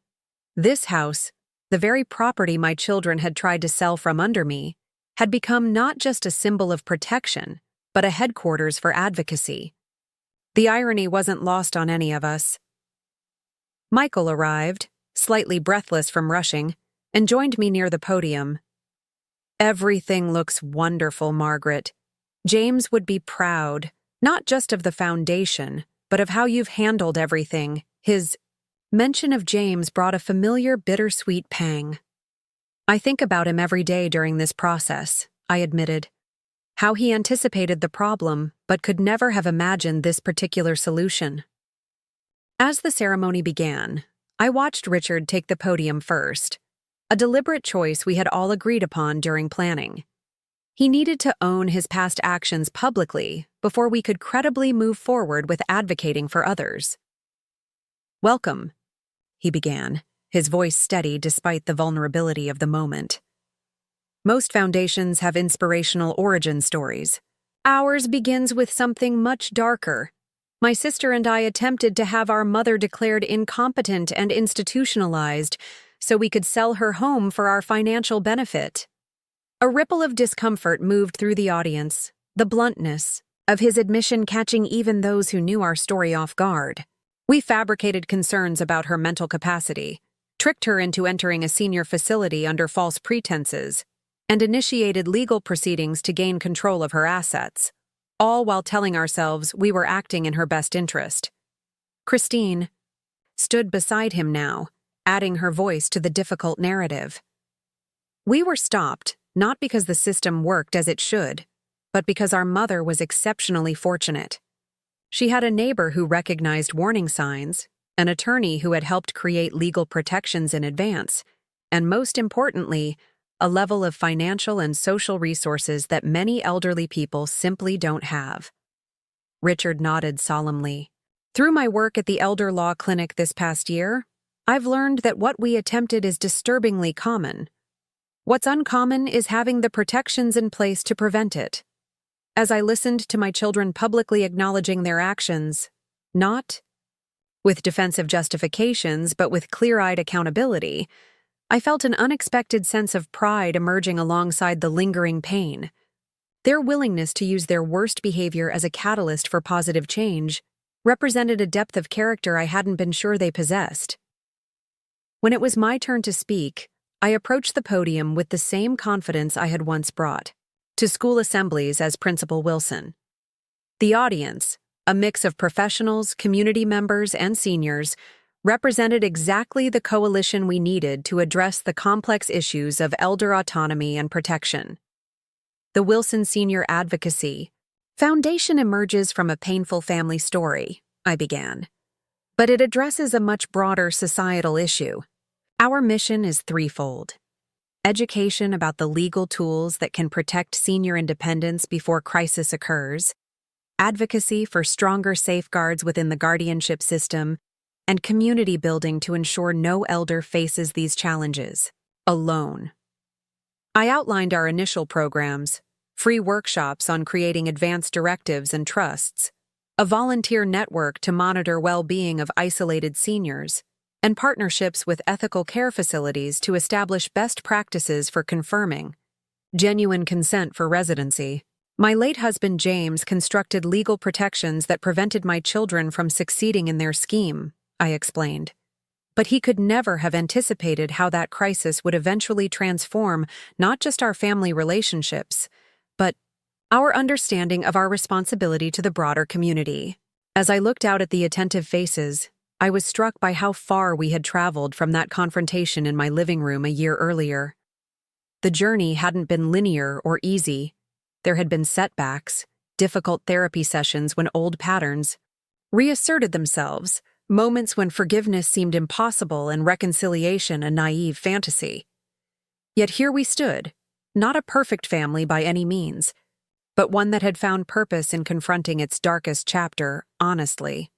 This house, the very property my children had tried to sell from under me, had become not just a symbol of protection, but a headquarters for advocacy. The irony wasn't lost on any of us. Michael arrived, slightly breathless from rushing, and joined me near the podium. "Everything looks wonderful, Margaret. James would be proud, not just of the foundation, but of how you've handled everything." His mention of James brought a familiar bittersweet pang. "I think about him every day during this process," I admitted. "How he anticipated the problem, but could never have imagined this particular solution." As the ceremony began, I watched Richard take the podium first, a deliberate choice we had all agreed upon during planning. He needed to own his past actions publicly before we could credibly move forward with advocating for others. "Welcome," he began, his voice steady despite the vulnerability of the moment. "Most foundations have inspirational origin stories. Ours begins with something much darker. My sister and I attempted to have our mother declared incompetent and institutionalized so we could sell her home for our financial benefit." A ripple of discomfort moved through the audience, the bluntness of his admission catching even those who knew our story off guard. "We fabricated concerns about her mental capacity, tricked her into entering a senior facility under false pretenses, and initiated legal proceedings to gain control of her assets, all while telling ourselves we were acting in her best interest." Christine stood beside him now, adding her voice to the difficult narrative. "We were stopped, not because the system worked as it should, but because our mother was exceptionally fortunate. She had a neighbor who recognized warning signs, an attorney who had helped create legal protections in advance, and most importantly, a level of financial and social resources that many elderly people simply don't have." Richard nodded solemnly. "Through my work at the Elder Law Clinic this past year, I've learned that what we attempted is disturbingly common. What's uncommon is having the protections in place to prevent it. As I listened to my children publicly acknowledging their actions, not with defensive justifications but with clear-eyed accountability, I felt an unexpected sense of pride emerging alongside the lingering pain. Their willingness to use their worst behavior as a catalyst for positive change represented a depth of character I hadn't been sure they possessed. When it was my turn to speak, I approached the podium with the same confidence I had once brought to school assemblies as Principal Wilson. The audience, a mix of professionals, community members, and seniors, represented exactly the coalition we needed to address the complex issues of elder autonomy and protection. The Wilson Senior Advocacy Foundation emerges from a painful family story, I began, but it addresses a much broader societal issue. Our mission is threefold: education about the legal tools that can protect senior independence before crisis occurs, advocacy for stronger safeguards within the guardianship system, and community building to ensure no elder faces these challenges alone. I outlined our initial programs: free workshops on creating advanced directives and trusts, a volunteer network to monitor well-being of isolated seniors, and partnerships with ethical care facilities to establish best practices for confirming genuine consent for residency. My late husband James constructed legal protections that prevented my children from succeeding in their scheme, I explained. But he could never have anticipated how that crisis would eventually transform not just our family relationships, but our understanding of our responsibility to the broader community. As I looked out at the attentive faces, I was struck by how far we had traveled from that confrontation in my living room a year earlier. The journey hadn't been linear or easy. There had been setbacks, difficult therapy sessions when old patterns reasserted themselves, moments when forgiveness seemed impossible and reconciliation a naive fantasy. Yet here we stood, not a perfect family by any means, but one that had found purpose in confronting its darkest chapter honestly.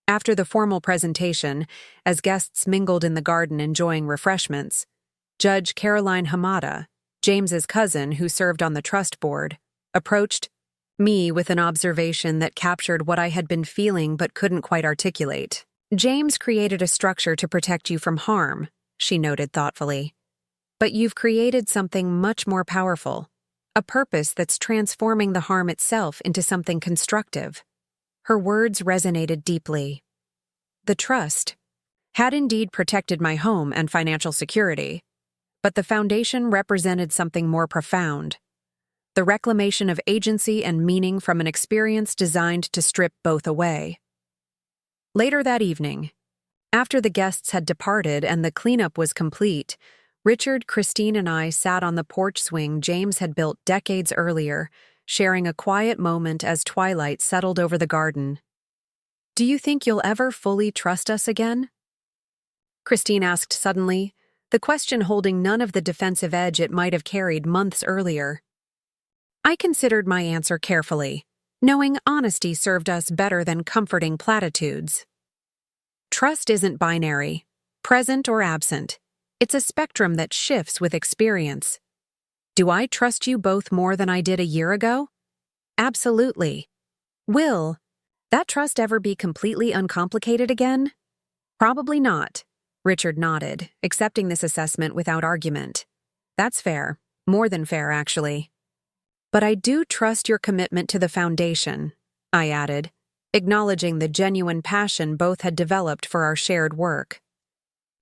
After the formal presentation, as guests mingled in the garden enjoying refreshments, Judge Caroline Hamada, James's cousin who served on the trust board, approached me with an observation that captured what I had been feeling but couldn't quite articulate. "James created a structure to protect you from harm," she noted thoughtfully. "But you've created something much more powerful, a purpose that's transforming the harm itself into something constructive." Her words resonated deeply. The trust had indeed protected my home and financial security, but the foundation represented something more profound: the reclamation of agency and meaning from an experience designed to strip both away. Later that evening, after the guests had departed and the cleanup was complete, Richard, Christine, and I sat on the porch swing James had built decades earlier, sharing a quiet moment as twilight settled over the garden. "Do you think you'll ever fully trust us again?" Christine asked suddenly, the question holding none of the defensive edge it might have carried months earlier. I considered my answer carefully, knowing honesty served us better than comforting platitudes. Trust isn't binary, present or absent. It's a spectrum that shifts with experience. Do I trust you both more than I did a year ago? Absolutely. Will that trust ever be completely uncomplicated again? Probably not. Richard nodded, accepting this assessment without argument. That's fair. More than fair, actually. But I do trust your commitment to the foundation, I added, acknowledging the genuine passion both had developed for our shared work.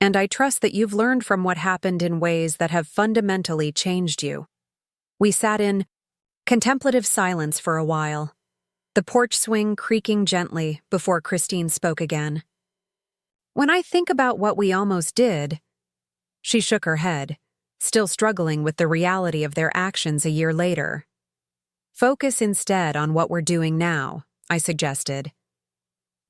And I trust that you've learned from what happened in ways that have fundamentally changed you. We sat in contemplative silence for a while, the porch swing creaking gently before Christine spoke again. "When I think about what we almost did," she shook her head, still struggling with the reality of their actions a year later. "Focus instead on what we're doing now," I suggested.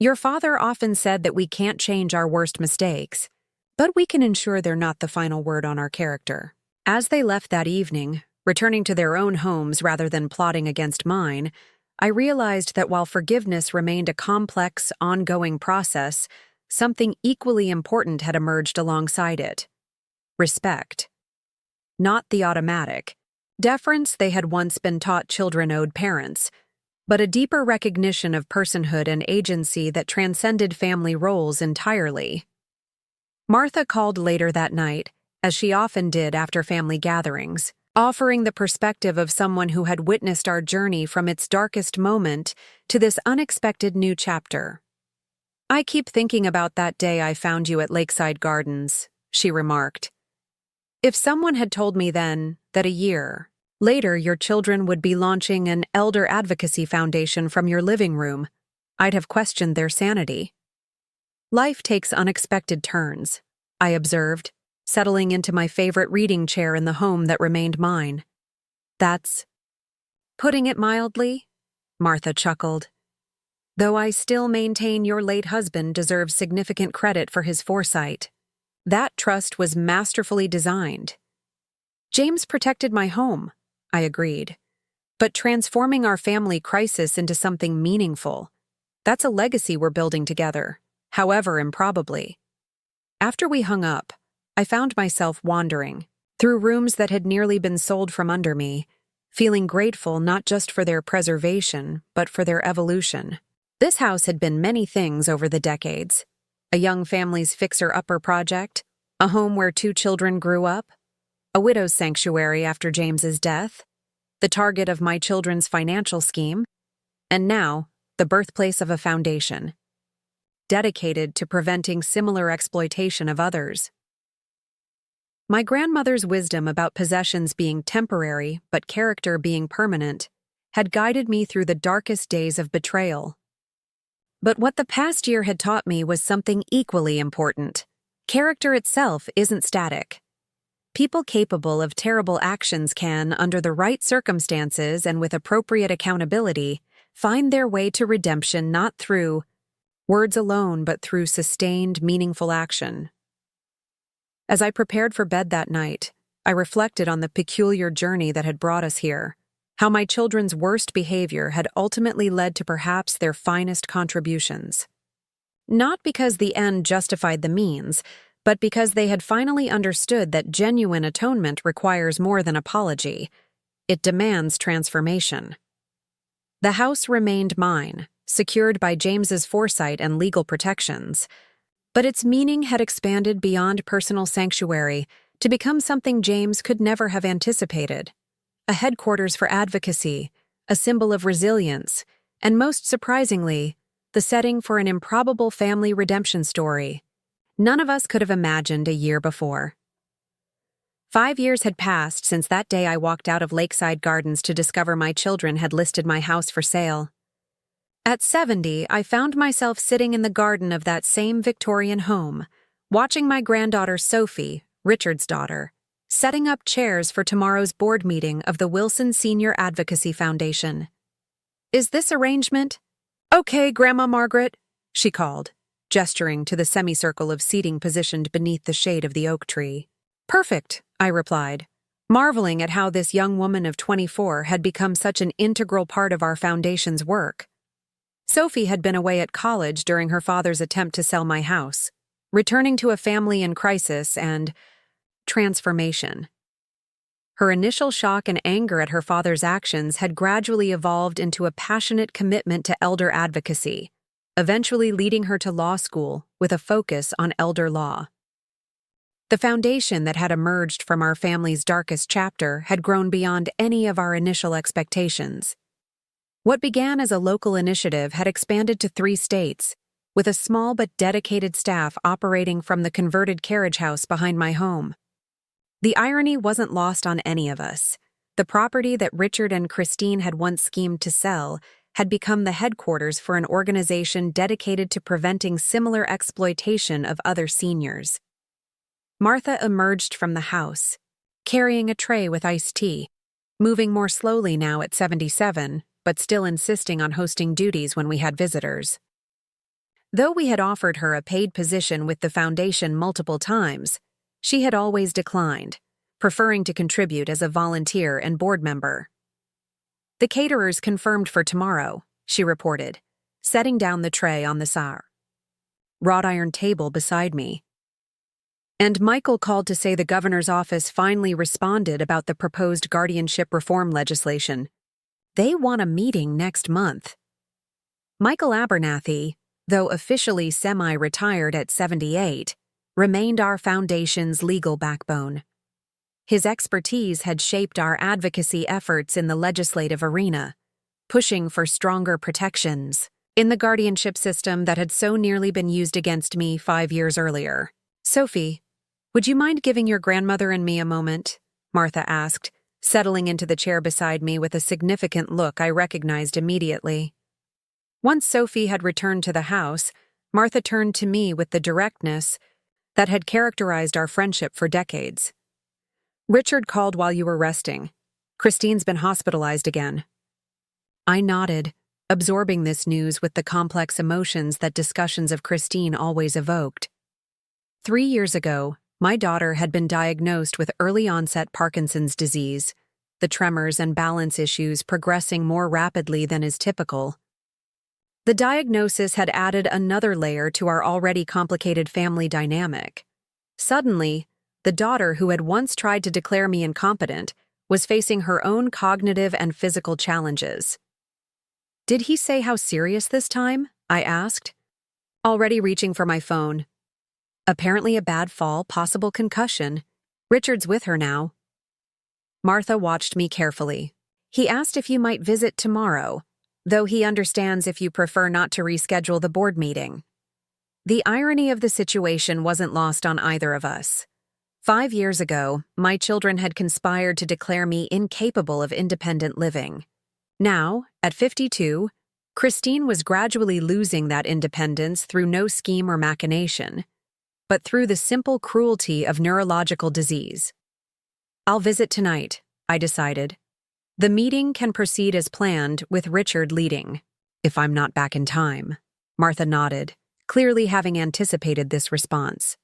"Your father often said that we can't change our worst mistakes, but we can ensure they're not the final word on our character." As they left that evening, returning to their own homes rather than plotting against mine, I realized that while forgiveness remained a complex, ongoing process, something equally important had emerged alongside it: respect. Not the automatic deference they had once been taught children owed parents, but a deeper recognition of personhood and agency that transcended family roles entirely. Martha called later that night, as she often did after family gatherings, offering the perspective of someone who had witnessed our journey from its darkest moment to this unexpected new chapter. "I keep thinking about that day I found you at Lakeside Gardens," she remarked. "If someone had told me then that a year later your children would be launching an elder advocacy foundation from your living room, I'd have questioned their sanity." "Life takes unexpected turns," I observed, settling into my favorite reading chair in the home that remained mine. "That's putting it mildly," Martha chuckled. "Though I still maintain your late husband deserves significant credit for his foresight. That trust was masterfully designed." "James protected my home," I agreed. "But transforming our family crisis into something meaningful, that's a legacy we're building together, however improbably." After we hung up, I found myself wandering through rooms that had nearly been sold from under me, feeling grateful not just for their preservation, but for their evolution. This house had been many things over the decades: a young family's fixer-upper project, a home where 2 children grew up, a widow's sanctuary after James's death, the target of my children's financial scheme, and now the birthplace of a foundation dedicated to preventing similar exploitation of others. My grandmother's wisdom about possessions being temporary but character being permanent had guided me through the darkest days of betrayal. But what the past year had taught me was something equally important. Character itself isn't static. People capable of terrible actions can, under the right circumstances and with appropriate accountability, find their way to redemption not through words alone but through sustained, meaningful action. As I prepared for bed that night, I reflected on the peculiar journey that had brought us here, how my children's worst behavior had ultimately led to perhaps their finest contributions. Not because the end justified the means, but because they had finally understood that genuine atonement requires more than apology. It demands transformation. The house remained mine, secured by James's foresight and legal protections, but its meaning had expanded beyond personal sanctuary to become something James could never have anticipated. A headquarters for advocacy, a symbol of resilience, and most surprisingly, the setting for an improbable family redemption story none of us could have imagined a year before. 5 years had passed since that day I walked out of Lakeside Gardens to discover my children had listed my house for sale. At 70, I found myself sitting in the garden of that same Victorian home, watching my granddaughter Sophie, Richard's daughter, setting up chairs for tomorrow's board meeting of the Wilson Senior Advocacy Foundation. "Is this arrangement?" "Okay, Grandma Margaret," she called, gesturing to the semicircle of seating positioned beneath the shade of the oak tree. "Perfect," I replied, marveling at how this young woman of 24 had become such an integral part of our foundation's work. Sophie had been away at college during her father's attempt to sell my house, returning to a family in crisis and transformation. Her initial shock and anger at her father's actions had gradually evolved into a passionate commitment to elder advocacy, eventually leading her to law school with a focus on elder law. The foundation that had emerged from our family's darkest chapter had grown beyond any of our initial expectations. What began as a local initiative had expanded to 3 states, with a small but dedicated staff operating from the converted carriage house behind my home. The irony wasn't lost on any of us. The property that Richard and Christine had once schemed to sell had become the headquarters for an organization dedicated to preventing similar exploitation of other seniors. Martha emerged from the house, carrying a tray with iced tea, moving more slowly now at 77, but still insisting on hosting duties when we had visitors. Though we had offered her a paid position with the foundation multiple times, she had always declined, preferring to contribute as a volunteer and board member. "The caterers confirmed for tomorrow," she reported, setting down the tray on the wrought iron table beside me. "And Michael called to say the governor's office finally responded about the proposed guardianship reform legislation. They want a meeting next month." Michael Abernathy, though officially semi-retired at 78, remained our foundation's legal backbone. His expertise had shaped our advocacy efforts in the legislative arena, pushing for stronger protections in the guardianship system that had so nearly been used against me 5 years earlier. "Sophie, would you mind giving your grandmother and me a moment?" Martha asked, settling into the chair beside me with a significant look I recognized immediately. Once Sophie had returned to the house, Martha turned to me with the directness that had characterized our friendship for decades. "Richard called while you were resting. Christine's been hospitalized again." I nodded, absorbing this news with the complex emotions that discussions of Christine always evoked. 3 years ago, my daughter had been diagnosed with early-onset Parkinson's disease, the tremors and balance issues progressing more rapidly than is typical. The diagnosis had added another layer to our already complicated family dynamic. Suddenly, the daughter who had once tried to declare me incompetent was facing her own cognitive and physical challenges. "Did he say how serious this time?" I asked, already reaching for my phone. "Apparently a bad fall, possible concussion. Richard's with her now." Martha watched me carefully. "He asked if you might visit tomorrow, though he understands if you prefer not to reschedule the board meeting." The irony of the situation wasn't lost on either of us. 5 years ago, my children had conspired to declare me incapable of independent living. Now, at 52, Christine was gradually losing that independence through no scheme or machination, but through the simple cruelty of neurological disease. I'll visit tonight, I decided. The meeting can proceed as planned with Richard leading, if I'm not back in time. Martha nodded, clearly having anticipated this response.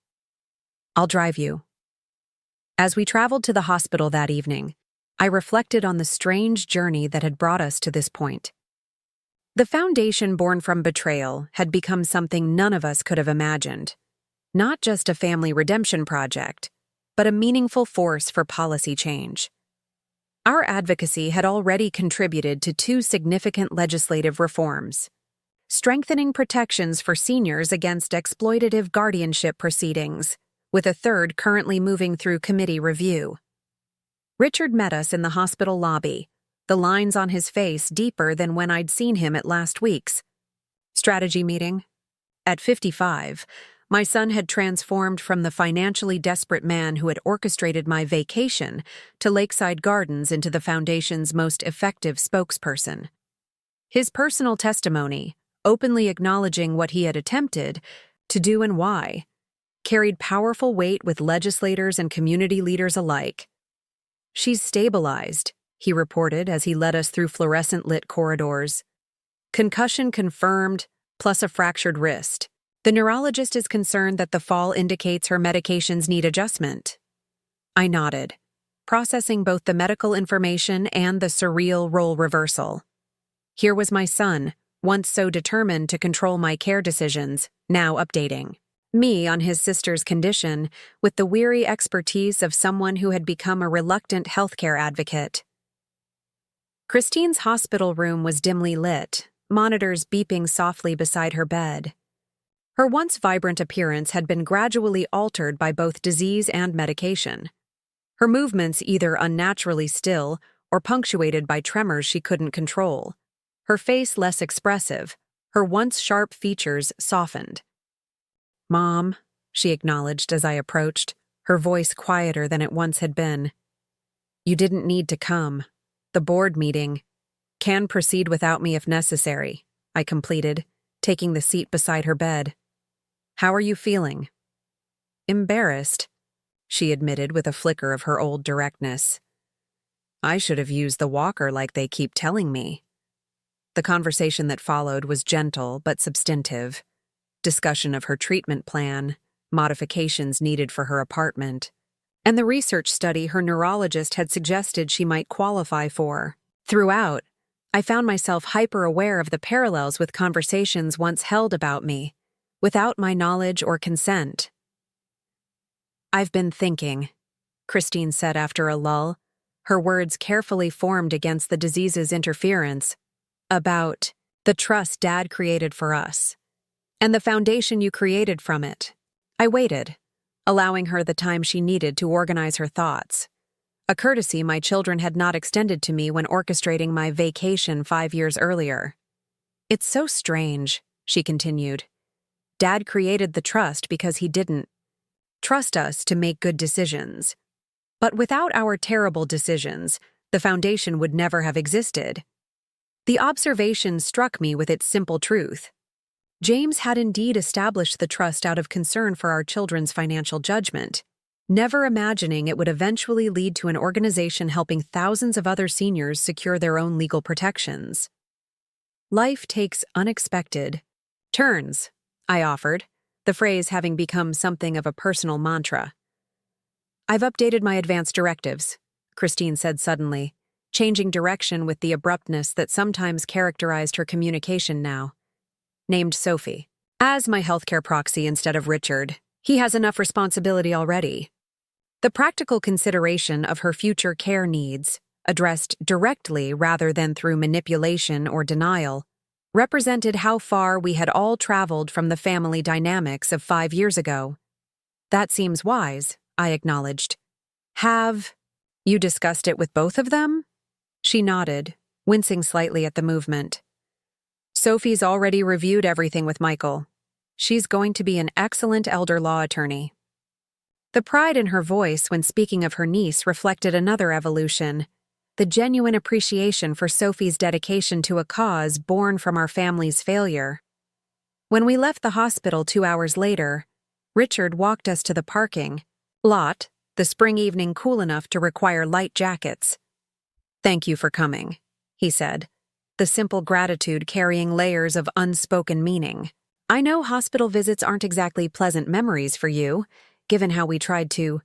I'll drive you. As we traveled to the hospital that evening, I reflected on the strange journey that had brought us to this point. The foundation born from betrayal had become something none of us could have imagined. Not just a family redemption project, but a meaningful force for policy change. Our advocacy had already contributed to 2 significant legislative reforms: strengthening protections for seniors against exploitative guardianship proceedings, with a 3rd currently moving through committee review. Richard met us in the hospital lobby, the lines on his face deeper than when I'd seen him at last week's strategy meeting. At 55, my son had transformed from the financially desperate man who had orchestrated my vacation to Lakeside Gardens into the foundation's most effective spokesperson. His personal testimony, openly acknowledging what he had attempted to do and why, carried powerful weight with legislators and community leaders alike. "She's stabilized," he reported as he led us through fluorescent-lit corridors. "Concussion confirmed, plus a fractured wrist. The neurologist is concerned that the fall indicates her medications need adjustment." I nodded, processing both the medical information and the surreal role reversal. Here was my son, once so determined to control my care decisions, now updating me on his sister's condition with the weary expertise of someone who had become a reluctant healthcare advocate. Christine's hospital room was dimly lit, monitors beeping softly beside her bed. Her once vibrant appearance had been gradually altered by both disease and medication. Her movements either unnaturally still or punctuated by tremors she couldn't control. Her face less expressive, her once sharp features softened. "Mom," she acknowledged as I approached, her voice quieter than it once had been. "You didn't need to come. The board meeting can proceed without me if necessary," I completed, taking the seat beside her bed. "How are you feeling?" "Embarrassed," she admitted with a flicker of her old directness. "I should have used the walker like they keep telling me." The conversation that followed was gentle but substantive. Discussion of her treatment plan, modifications needed for her apartment, and the research study her neurologist had suggested she might qualify for. Throughout, I found myself hyper-aware of the parallels with conversations once held about me, without my knowledge or consent. "I've been thinking," Christine said after a lull, her words carefully formed against the disease's interference, "about the trust Dad created for us, and the foundation you created from it." I waited, allowing her the time she needed to organize her thoughts, a courtesy my children had not extended to me when orchestrating my vacation 5 years earlier. "It's so strange," she continued. "Dad created the trust because he didn't trust us to make good decisions. But without our terrible decisions, the foundation would never have existed." The observation struck me with its simple truth. James had indeed established the trust out of concern for our children's financial judgment, never imagining it would eventually lead to an organization helping thousands of other seniors secure their own legal protections. "Life takes unexpected turns," I offered, the phrase having become something of a personal mantra. "I've updated my advance directives," Christine said suddenly, changing direction with the abruptness that sometimes characterized her communication now. "Named Sophie as my healthcare proxy instead of Richard. He has enough responsibility already." The practical consideration of her future care needs, addressed directly rather than through manipulation or denial, represented how far we had all traveled from the family dynamics of 5 years ago. "That seems wise," I acknowledged. "Have you discussed it with both of them?" She nodded, wincing slightly at the movement. "Sophie's already reviewed everything with Michael. She's going to be an excellent elder law attorney." The pride in her voice when speaking of her niece reflected another evolution, the genuine appreciation for Sophie's dedication to a cause born from our family's failure. When we left the hospital 2 hours later, Richard walked us to the parking lot, the spring evening cool enough to require light jackets. "Thank you for coming," he said, the simple gratitude carrying layers of unspoken meaning. "I know hospital visits aren't exactly pleasant memories for you, given how we tried to—"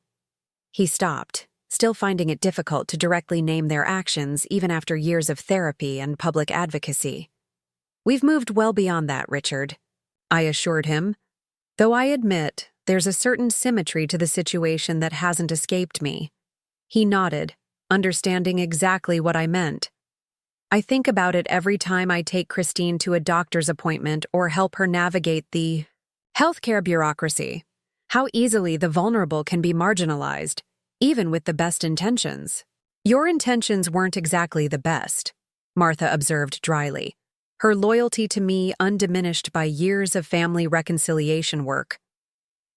He stopped, still finding it difficult to directly name their actions even after years of therapy and public advocacy. "We've moved well beyond that, Richard," I assured him, though I admit there's a certain symmetry to the situation that hasn't escaped me. He nodded, understanding exactly what I meant. "I think about it every time I take Christine to a doctor's appointment or help her navigate the healthcare bureaucracy. How easily the vulnerable can be marginalized, even with the best intentions." "Your intentions weren't exactly the best," Martha observed dryly, her loyalty to me undiminished by years of family reconciliation work.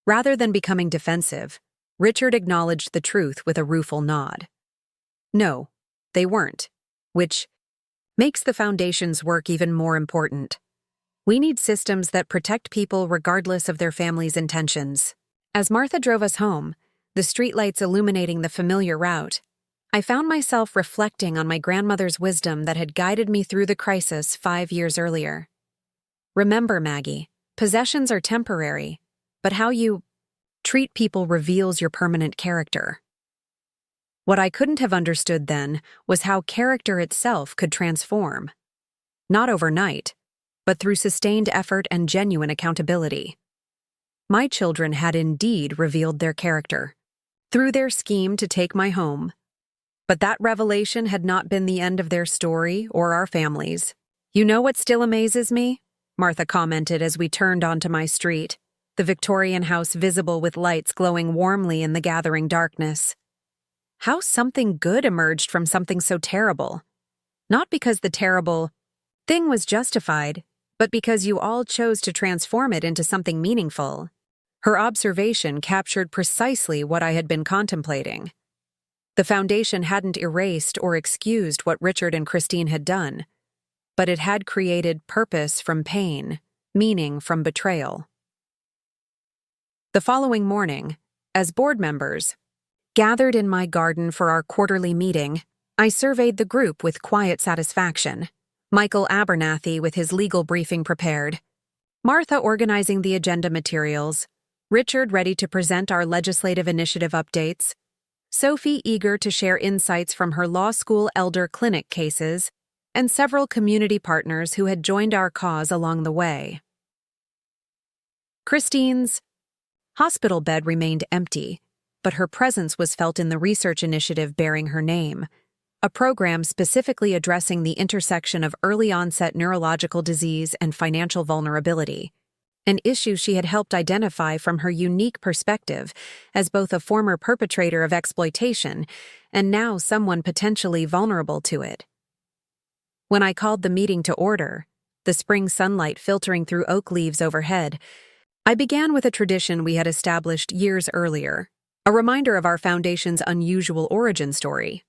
Rather than becoming defensive, Richard acknowledged the truth with a rueful nod. "No, they weren't, which makes the Foundation's work even more important. We need systems that protect people regardless of their family's intentions." As Martha drove us home, the streetlights illuminating the familiar route, I found myself reflecting on my grandmother's wisdom that had guided me through the crisis 5 years earlier. "Remember, Maggie, possessions are temporary, but how you treat people reveals your permanent character." What I couldn't have understood then was how character itself could transform. Not overnight, but through sustained effort and genuine accountability. My children had indeed revealed their character through their scheme to take my home. But that revelation had not been the end of their story or our family's. "You know what still amazes me?" Martha commented as we turned onto my street, the Victorian house visible with lights glowing warmly in the gathering darkness. "How something good emerged from something so terrible. Not because the terrible thing was justified, but because you all chose to transform it into something meaningful." Her observation captured precisely what I had been contemplating. The Foundation hadn't erased or excused what Richard and Christine had done, but it had created purpose from pain, meaning from betrayal. The following morning, as board members gathered in my garden for our quarterly meeting, I surveyed the group with quiet satisfaction. Michael Abernathy with his legal briefing prepared, Martha organizing the agenda materials, Richard ready to present our legislative initiative updates, Sophie eager to share insights from her law school elder clinic cases, and several community partners who had joined our cause along the way. Christine's hospital bed remained empty, but her presence was felt in the research initiative bearing her name, a program specifically addressing the intersection of early-onset neurological disease and financial vulnerability, an issue she had helped identify from her unique perspective as both a former perpetrator of exploitation and now someone potentially vulnerable to it. When I called the meeting to order, the spring sunlight filtering through oak leaves overhead, I began with a tradition we had established years earlier, a reminder of our Foundation's unusual origin story.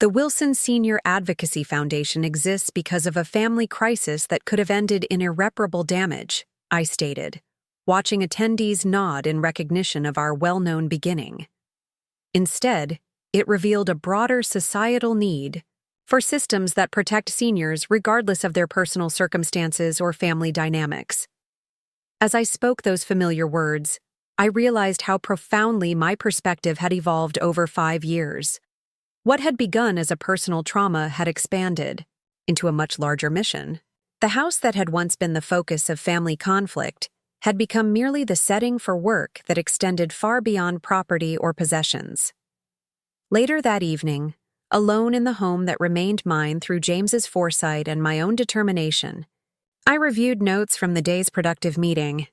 The Wilson Senior Advocacy Foundation exists because of a family crisis that could have ended in irreparable damage, I stated, watching attendees nod in recognition of our well-known beginning. Instead, it revealed a broader societal need for systems that protect seniors regardless of their personal circumstances or family dynamics. As I spoke those familiar words, I realized how profoundly my perspective had evolved over 5 years. What had begun as a personal trauma had expanded into a much larger mission. The house that had once been the focus of family conflict had become merely the setting for work that extended far beyond property or possessions. Later that evening, alone in the home that remained mine through James's foresight and my own determination, I reviewed notes from the day's productive meeting.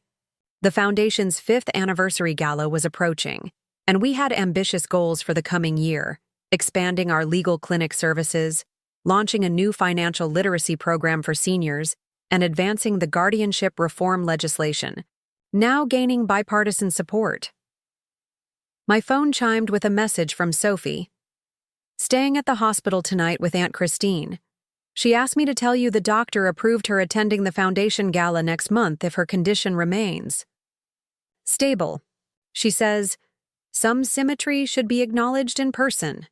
The Foundation's 5th anniversary gala was approaching, and we had ambitious goals for the coming year, expanding our legal clinic services, launching a new financial literacy program for seniors, and advancing the guardianship reform legislation, now gaining bipartisan support. My phone chimed with a message from Sophie. "Staying at the hospital tonight with Aunt Christine. She asked me to tell you the doctor approved her attending the foundation gala next month if her condition remains stable. She says, some symmetry should be acknowledged in person."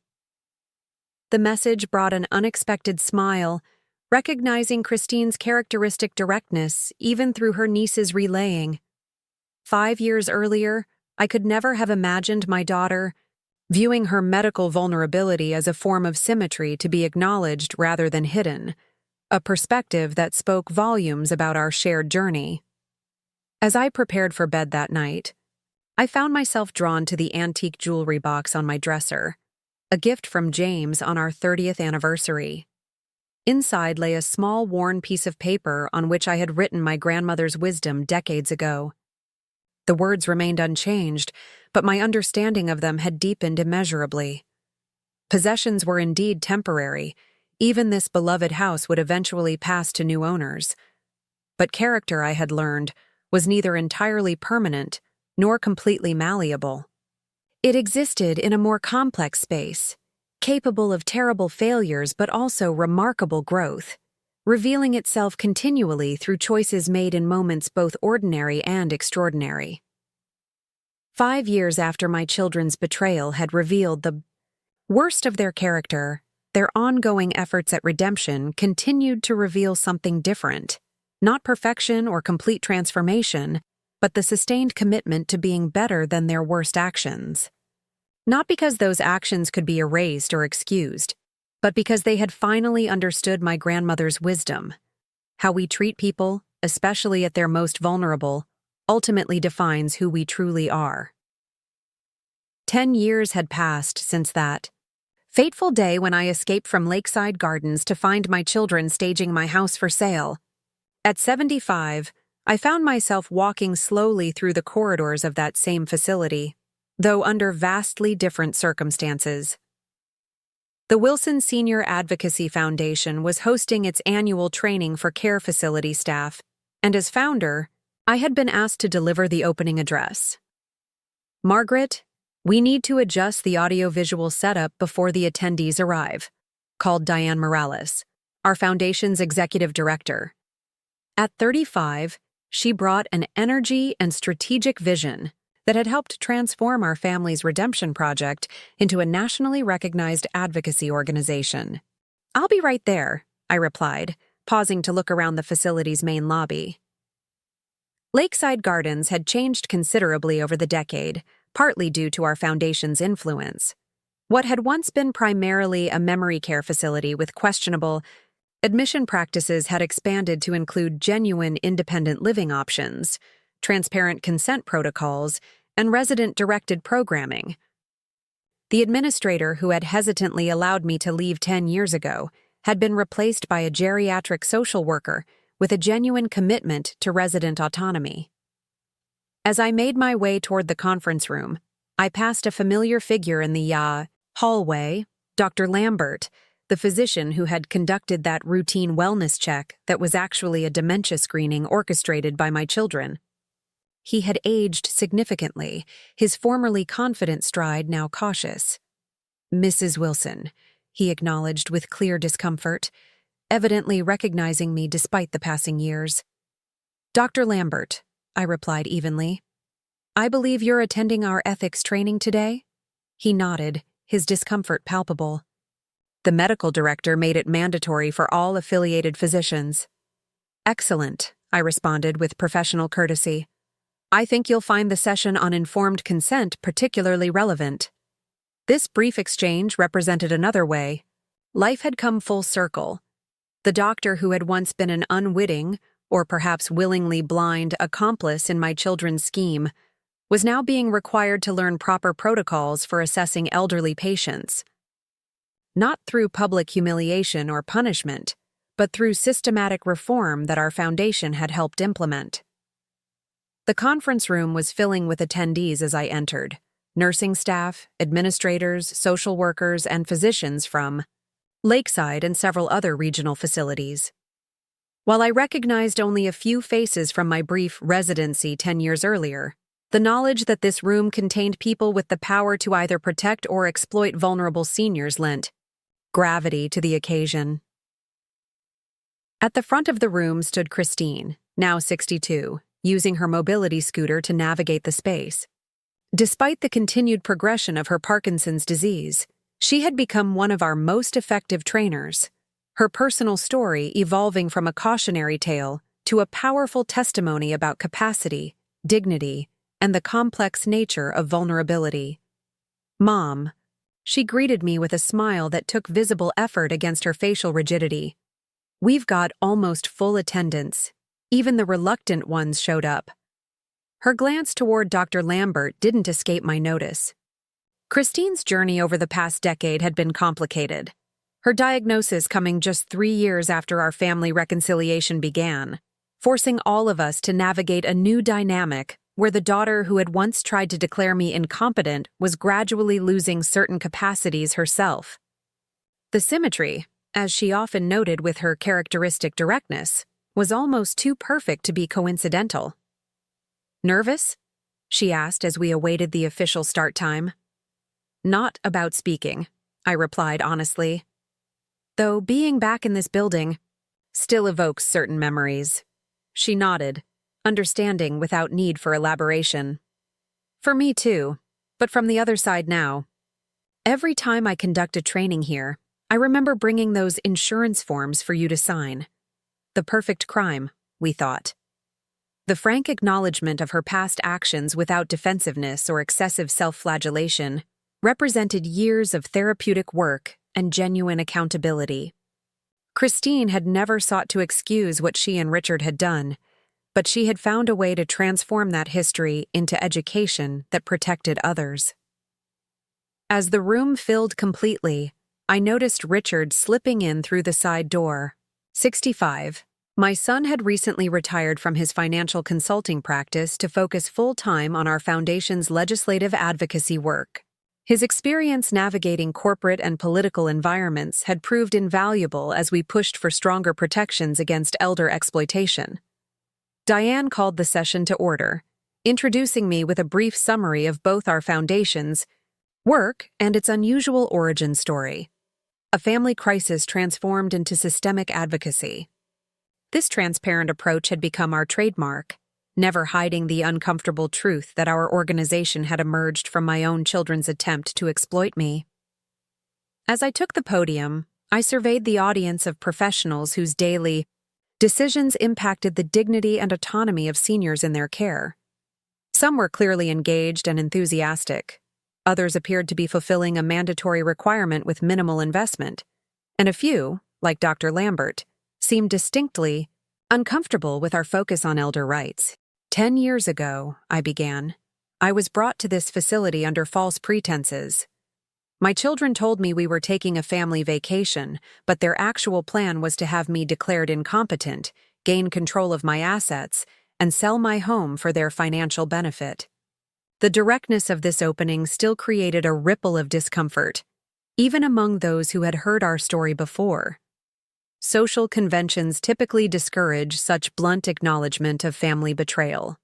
The message brought an unexpected smile, recognizing Christine's characteristic directness even through her niece's relaying. 5 years earlier, I could never have imagined my daughter viewing her medical vulnerability as a form of symmetry to be acknowledged rather than hidden, a perspective that spoke volumes about our shared journey. As I prepared for bed that night, I found myself drawn to the antique jewelry box on my dresser, a gift from James on our 30th anniversary. Inside lay a small worn piece of paper on which I had written my grandmother's wisdom decades ago. The words remained unchanged, but my understanding of them had deepened immeasurably. Possessions were indeed temporary. Even this beloved house would eventually pass to new owners. But character, I had learned, was neither entirely permanent nor completely malleable. It existed in a more complex space, capable of terrible failures but also remarkable growth, revealing itself continually through choices made in moments both ordinary and extraordinary. 5 years after my children's betrayal had revealed the worst of their character, their ongoing efforts at redemption continued to reveal something different. Not perfection or complete transformation, but the sustained commitment to being better than their worst actions. Not because those actions could be erased or excused, but because they had finally understood my grandmother's wisdom. How we treat people, especially at their most vulnerable, ultimately defines who we truly are. 10 years had passed since that fateful day when I escaped from Lakeside Gardens to find my children staging my house for sale. At 75, I found myself walking slowly through the corridors of that same facility, though under vastly different circumstances. The Wilson Senior Advocacy Foundation was hosting its annual training for care facility staff, and as founder, I had been asked to deliver the opening address. "Margaret, we need to adjust the audiovisual setup before the attendees arrive," called Diane Morales, our foundation's executive director. At 35, she brought an energy and strategic vision that had helped transform our family's redemption project into a nationally recognized advocacy organization. "I'll be right there," I replied, pausing to look around the facility's main lobby. Lakeside Gardens had changed considerably over the decade, partly due to our foundation's influence. What had once been primarily a memory care facility with questionable admission practices had expanded to include genuine independent living options, transparent consent protocols, and resident-directed programming. The administrator who had hesitantly allowed me to leave 10 years ago had been replaced by a geriatric social worker with a genuine commitment to resident autonomy. As I made my way toward the conference room, I passed a familiar figure in the hallway, Dr. Lambert, the physician who had conducted that routine wellness check that was actually a dementia screening orchestrated by my children. He had aged significantly, his formerly confident stride now cautious. "Mrs. Wilson," he acknowledged with clear discomfort, evidently recognizing me despite the passing years. "Dr. Lambert," I replied evenly. "I believe you're attending our ethics training today?" He nodded, his discomfort palpable. The medical director made it mandatory for all affiliated physicians. "Excellent," I responded with professional courtesy. "I think you'll find the session on informed consent particularly relevant." This brief exchange represented another way. Life had come full circle. The doctor who had once been an unwitting, or perhaps willingly blind, accomplice in my children's scheme was now being required to learn proper protocols for assessing elderly patients. Not through public humiliation or punishment, but through systematic reform that our foundation had helped implement. The conference room was filling with attendees as I entered: nursing staff, administrators, social workers, and physicians from Lakeside and several other regional facilities. While I recognized only a few faces from my brief residency 10 years earlier, The knowledge that this room contained people with the power to either protect or exploit vulnerable seniors lent gravity to the occasion. At the front of the room stood Christine, now 62, using her mobility scooter to navigate the space. Despite the continued progression of her Parkinson's disease, she had become one of our most effective trainers, her personal story evolving from a cautionary tale to a powerful testimony about capacity, dignity, and the complex nature of vulnerability. "Mom," she greeted me with a smile that took visible effort against her facial rigidity. "We've got almost full attendance. Even the reluctant ones showed up." Her glance toward Dr. Lambert didn't escape my notice. Christine's journey over the past decade had been complicated, her diagnosis coming just 3 years after our family reconciliation began, forcing all of us to navigate a new dynamic where the daughter who had once tried to declare me incompetent was gradually losing certain capacities herself. The symmetry, as she often noted with her characteristic directness, was almost too perfect to be coincidental. "Nervous?" she asked as we awaited the official start time. "Not about speaking," I replied honestly. "Though being back in this building still evokes certain memories." She nodded, understanding without need for elaboration. "For me too, but from the other side now. Every time I conduct a training here, I remember bringing those insurance forms for you to sign. The perfect crime, we thought." The frank acknowledgement of her past actions without defensiveness or excessive self-flagellation represented years of therapeutic work and genuine accountability. Christine had never sought to excuse what she and Richard had done, but she had found a way to transform that history into education that protected others. As the room filled completely, I noticed Richard slipping in through the side door. 65. My son had recently retired from his financial consulting practice to focus full-time on our foundation's legislative advocacy work. His experience navigating corporate and political environments had proved invaluable as we pushed for stronger protections against elder exploitation. Diane called the session to order, introducing me with a brief summary of both our foundation's work and its unusual origin story. A family crisis transformed into systemic advocacy. This transparent approach had become our trademark, never hiding the uncomfortable truth that our organization had emerged from my own children's attempt to exploit me. As I took the podium, I surveyed the audience of professionals whose daily decisions impacted the dignity and autonomy of seniors in their care. Some were clearly engaged and enthusiastic. Others appeared to be fulfilling a mandatory requirement with minimal investment. And a few, like Dr. Lambert, seemed distinctly uncomfortable with our focus on elder rights. 10 years ago, I began, I was brought to this facility under false pretenses. My children told me we were taking a family vacation, but their actual plan was to have me declared incompetent, gain control of my assets, and sell my home for their financial benefit. The directness of this opening still created a ripple of discomfort, even among those who had heard our story before. Social conventions typically discourage such blunt acknowledgement of family betrayal.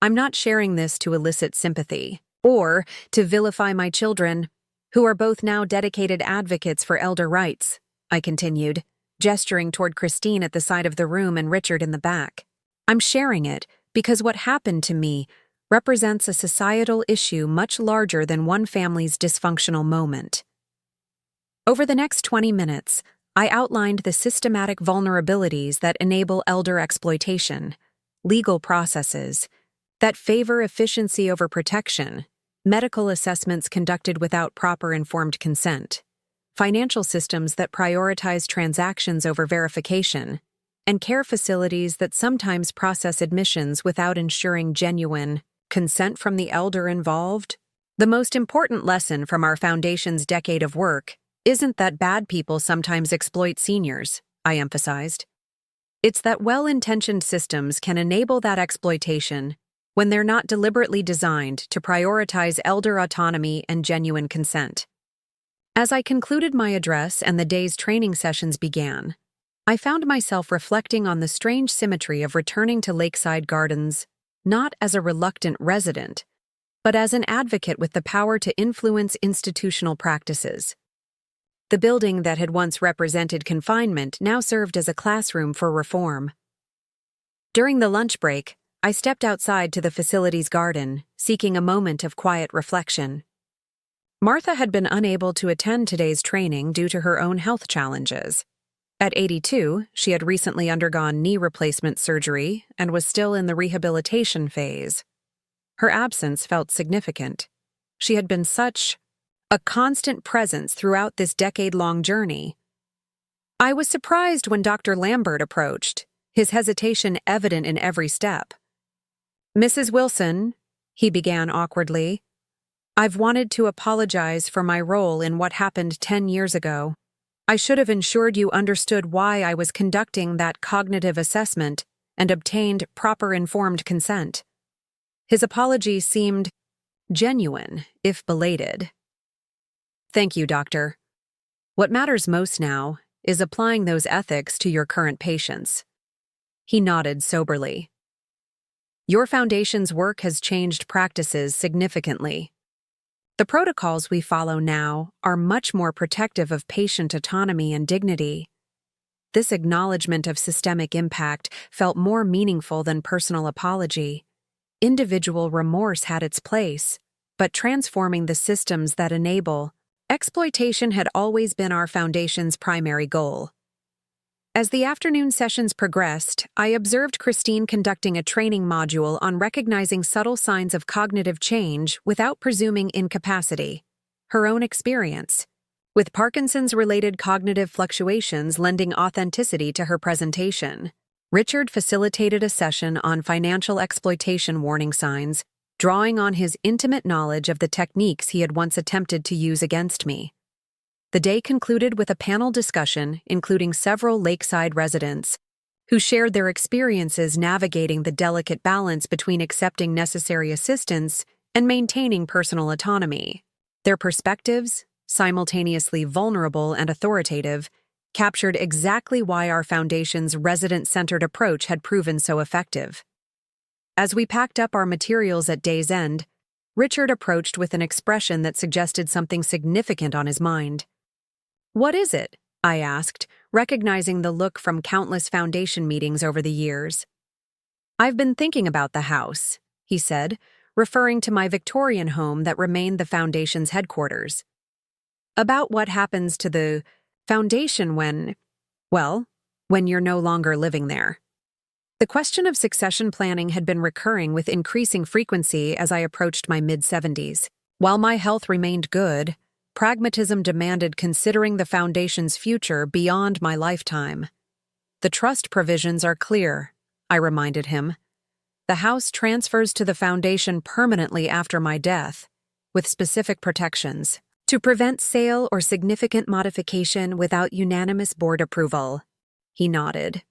I'm not sharing this to elicit sympathy, or to vilify my children, who are both now dedicated advocates for elder rights, I continued, gesturing toward Christine at the side of the room and Richard in the back. I'm sharing it because what happened to me represents a societal issue much larger than one family's dysfunctional moment. Over the next 20 minutes, I outlined the systematic vulnerabilities that enable elder exploitation, legal processes that favor efficiency over protection, medical assessments conducted without proper informed consent, financial systems that prioritize transactions over verification, and care facilities that sometimes process admissions without ensuring genuine consent from the elder involved. The most important lesson from our foundation's decade of work isn't that bad people sometimes exploit seniors, I emphasized. It's that well-intentioned systems can enable that exploitation when they're not deliberately designed to prioritize elder autonomy and genuine consent. As I concluded my address and the day's training sessions began, I found myself reflecting on the strange symmetry of returning to Lakeside Gardens, not as a reluctant resident, but as an advocate with the power to influence institutional practices. The building that had once represented confinement now served as a classroom for reform. During the lunch break, I stepped outside to the facility's garden, seeking a moment of quiet reflection. Martha had been unable to attend today's training due to her own health challenges. At 82, she had recently undergone knee replacement surgery and was still in the rehabilitation phase. Her absence felt significant. She had been such a constant presence throughout this decade-long journey. I was surprised when Dr. Lambert approached, his hesitation evident in every step. "Mrs. Wilson," he began awkwardly, "I've wanted to apologize for my role in what happened 10 years ago. I should have ensured you understood why I was conducting that cognitive assessment and obtained proper informed consent." His apology seemed genuine, if belated. "Thank you, Doctor. What matters most now is applying those ethics to your current patients." He nodded soberly. "Your foundation's work has changed practices significantly. The protocols we follow now are much more protective of patient autonomy and dignity." This acknowledgement of systemic impact felt more meaningful than personal apology. Individual remorse had its place, but transforming the systems that enable exploitation had always been our foundation's primary goal. As the afternoon sessions progressed, I observed Christine conducting a training module on recognizing subtle signs of cognitive change without presuming incapacity. Her own experience, with Parkinson's-related cognitive fluctuations lending authenticity to her presentation. Richard facilitated a session on financial exploitation warning signs, drawing on his intimate knowledge of the techniques he had once attempted to use against me. The day concluded with a panel discussion including several lakeside residents who shared their experiences navigating the delicate balance between accepting necessary assistance and maintaining personal autonomy. Their perspectives, simultaneously vulnerable and authoritative, captured exactly why our foundation's resident-centered approach had proven so effective. As we packed up our materials at day's end, Richard approached with an expression that suggested something significant on his mind. "What is it?" I asked, recognizing the look from countless foundation meetings over the years. "I've been thinking about the house," he said, referring to my Victorian home that remained the foundation's headquarters. "About what happens to the foundation when you're no longer living there." The question of succession planning had been recurring with increasing frequency as I approached my mid-70s. While my health remained good, pragmatism demanded considering the foundation's future beyond my lifetime. "The trust provisions are clear," I reminded him. "The house transfers to the foundation permanently after my death, with specific protections, to prevent sale or significant modification without unanimous board approval." He nodded.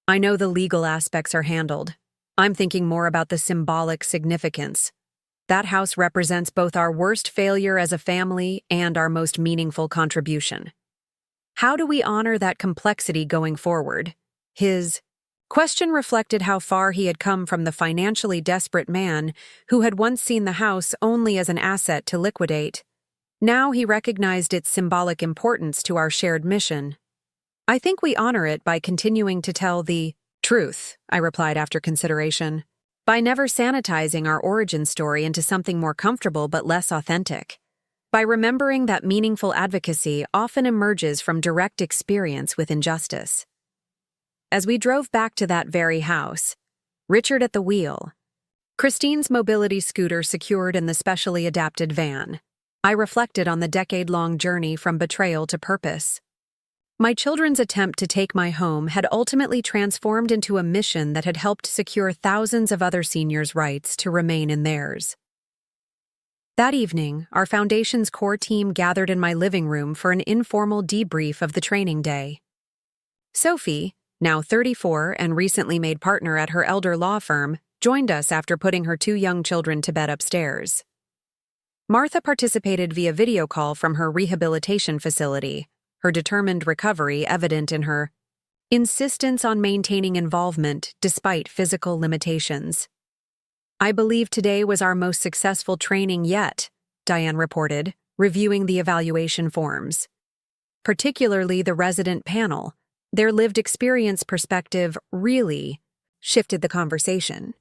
"I know the legal aspects are handled. I'm thinking more about the symbolic significance. That house represents both our worst failure as a family and our most meaningful contribution. How do we honor that complexity going forward?" His question reflected how far he had come from the financially desperate man who had once seen the house only as an asset to liquidate. Now he recognized its symbolic importance to our shared mission. "I think we honor it by continuing to tell the truth," I replied after consideration, "by never sanitizing our origin story into something more comfortable but less authentic, by remembering that meaningful advocacy often emerges from direct experience with injustice." As we drove back to that very house, Richard at the wheel, Christine's mobility scooter secured in the specially adapted van, I reflected on the decade-long journey from betrayal to purpose. My children's attempt to take my home had ultimately transformed into a mission that had helped secure thousands of other seniors' rights to remain in theirs. That evening, our foundation's core team gathered in my living room for an informal debrief of the training day. Sophie, now 34 and recently made partner at her elder law firm, joined us after putting her 2 young children to bed upstairs. Martha participated via video call from her rehabilitation facility, her determined recovery evident in her insistence on maintaining involvement despite physical limitations. I believe today was our most successful training yet, Diane reported, reviewing the evaluation forms. Particularly the resident panel. Their lived experience perspective really shifted the conversation.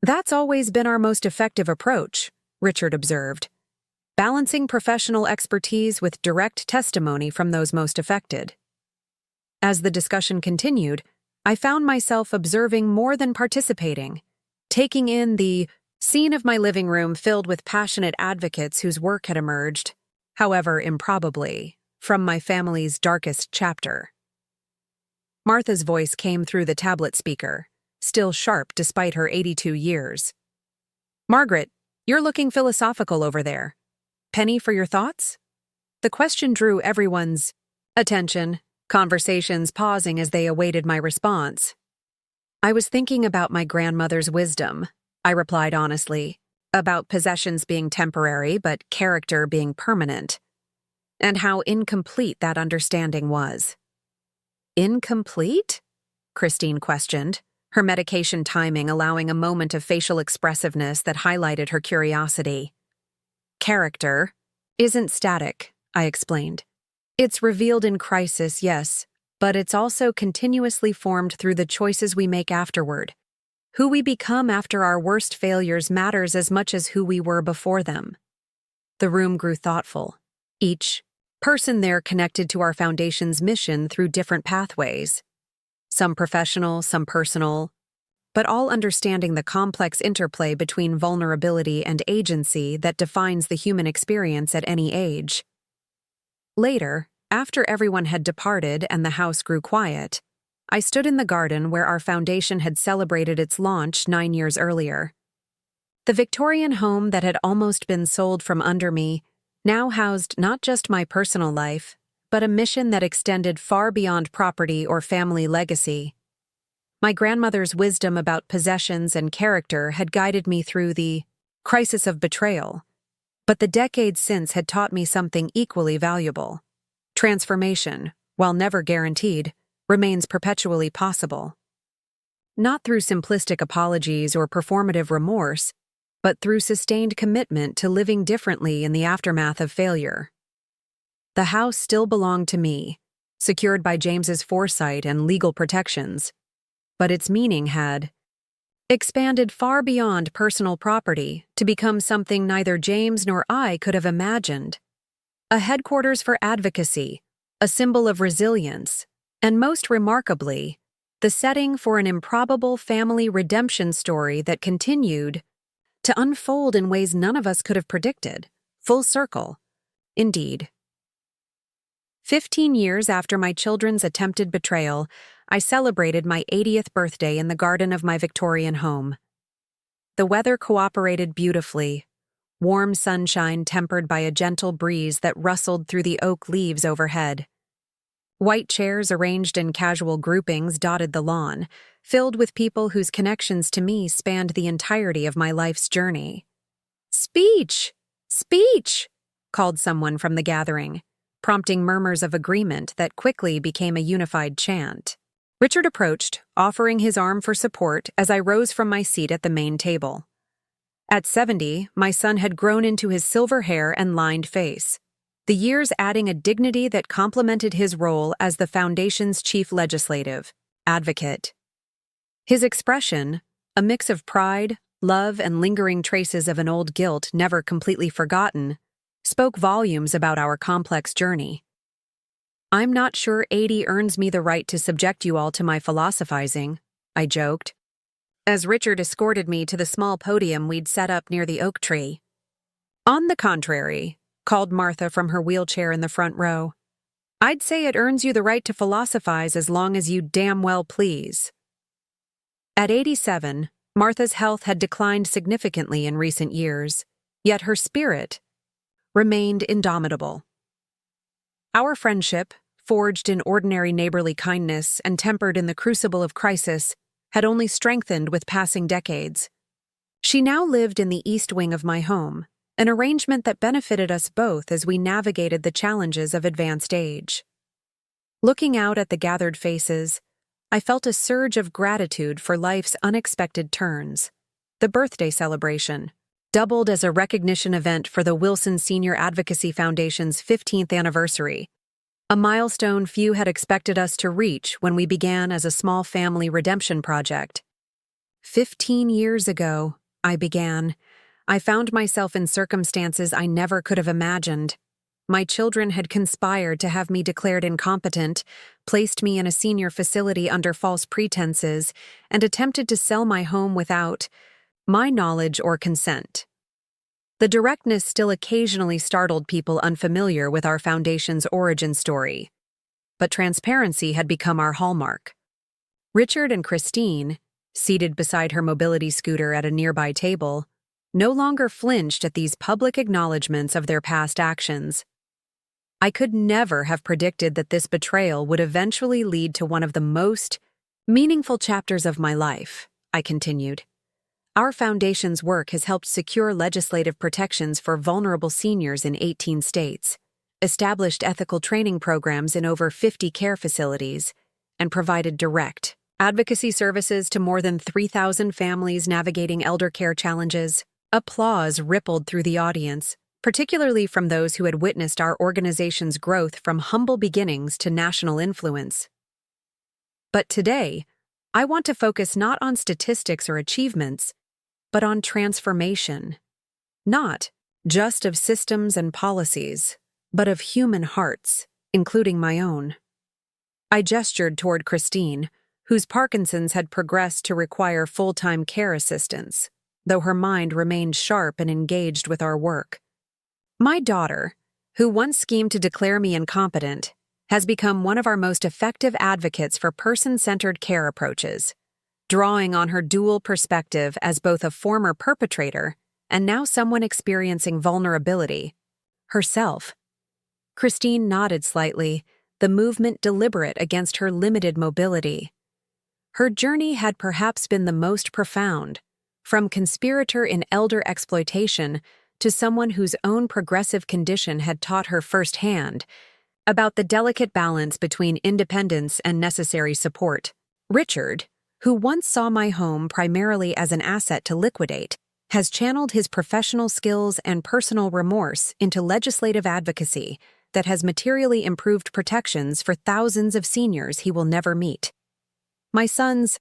That's always been our most effective approach, Richard observed, balancing professional expertise with direct testimony from those most affected. As the discussion continued, I found myself observing more than participating, taking in the scene of my living room filled with passionate advocates whose work had emerged, however improbably, from my family's darkest chapter. Martha's voice came through the tablet speaker, still sharp despite her 82 years. "Margaret, you're looking philosophical over there. Penny for your thoughts?" The question drew everyone's attention, conversations pausing as they awaited my response. "I was thinking about my grandmother's wisdom," I replied honestly, "about possessions being temporary but character being permanent, and how incomplete that understanding was." "Incomplete?" Christine questioned, her medication timing allowing a moment of facial expressiveness that highlighted her curiosity. "Character isn't static," I explained. "It's revealed in crisis, yes, but it's also continuously formed through the choices we make afterward. Who we become after our worst failures matters as much as who we were before them." The room grew thoughtful, each person there connected to our foundation's mission through different pathways. Some professional, some personal, but all understanding the complex interplay between vulnerability and agency that defines the human experience at any age. Later, after everyone had departed and the house grew quiet, I stood in the garden where our foundation had celebrated its launch 9 years earlier. The Victorian home that had almost been sold from under me now housed not just my personal life, but a mission that extended far beyond property or family legacy. My grandmother's wisdom about possessions and character had guided me through the crisis of betrayal, but the decades since had taught me something equally valuable. Transformation, while never guaranteed, remains perpetually possible. Not through simplistic apologies or performative remorse, but through sustained commitment to living differently in the aftermath of failure. The house still belonged to me, secured by James's foresight and legal protections, but its meaning had expanded far beyond personal property to become something neither James nor I could have imagined. A headquarters for advocacy, a symbol of resilience, and most remarkably, the setting for an improbable family redemption story that continued to unfold in ways none of us could have predicted. Full circle, indeed. 15 years after my children's attempted betrayal, I celebrated my 80th birthday in the garden of my Victorian home. The weather cooperated beautifully, warm sunshine tempered by a gentle breeze that rustled through the oak leaves overhead. White chairs arranged in casual groupings dotted the lawn, filled with people whose connections to me spanned the entirety of my life's journey. "Speech! Speech!" called someone from the gathering, prompting murmurs of agreement that quickly became a unified chant. Richard approached, offering his arm for support as I rose from my seat at the main table. At 70, my son had grown into his silver hair and lined face, the years adding a dignity that complemented his role as the Foundation's chief legislative advocate. His expression, a mix of pride, love, and lingering traces of an old guilt never completely forgotten, spoke volumes about our complex journey. "I'm not sure 80 earns me the right to subject you all to my philosophizing," I joked, as Richard escorted me to the small podium we'd set up near the oak tree. "On the contrary," called Martha from her wheelchair in the front row, "I'd say it earns you the right to philosophize as long as you damn well please." At 87, Martha's health had declined significantly in recent years, yet her spirit remained indomitable. Our friendship, forged in ordinary neighborly kindness and tempered in the crucible of crisis, had only strengthened with passing decades. She now lived in the east wing of my home, an arrangement that benefited us both as we navigated the challenges of advanced age. Looking out at the gathered faces, I felt a surge of gratitude for life's unexpected turns. The birthday celebration, doubled as a recognition event for the Wilson Senior Advocacy Foundation's 15th anniversary, a milestone few had expected us to reach when we began as a small family redemption project. 15 years ago, I began. I found myself in circumstances I never could have imagined. My children had conspired to have me declared incompetent, placed me in a senior facility under false pretenses, and attempted to sell my home without my knowledge or consent. The directness still occasionally startled people unfamiliar with our foundation's origin story, but transparency had become our hallmark. Richard and Christine, seated beside her mobility scooter at a nearby table, no longer flinched at these public acknowledgments of their past actions. I could never have predicted that this betrayal would eventually lead to one of the most meaningful chapters of my life, I continued. Our foundation's work has helped secure legislative protections for vulnerable seniors in 18 states, established ethical training programs in over 50 care facilities, and provided direct advocacy services to more than 3,000 families navigating elder care challenges. Applause rippled through the audience, particularly from those who had witnessed our organization's growth from humble beginnings to national influence. But today, I want to focus not on statistics or achievements, but on transformation. Not just of systems and policies, but of human hearts, including my own. I gestured toward Christine, whose Parkinson's had progressed to require full-time care assistance, though her mind remained sharp and engaged with our work. My daughter, who once schemed to declare me incompetent, has become one of our most effective advocates for person-centered care approaches, drawing on her dual perspective as both a former perpetrator and now someone experiencing vulnerability herself. Christine nodded slightly, the movement deliberate against her limited mobility. Her journey had perhaps been the most profound, from conspirator in elder exploitation to someone whose own progressive condition had taught her firsthand about the delicate balance between independence and necessary support. Richard, who once saw my home primarily as an asset to liquidate, has channeled his professional skills and personal remorse into legislative advocacy that has materially improved protections for thousands of seniors he will never meet. My son's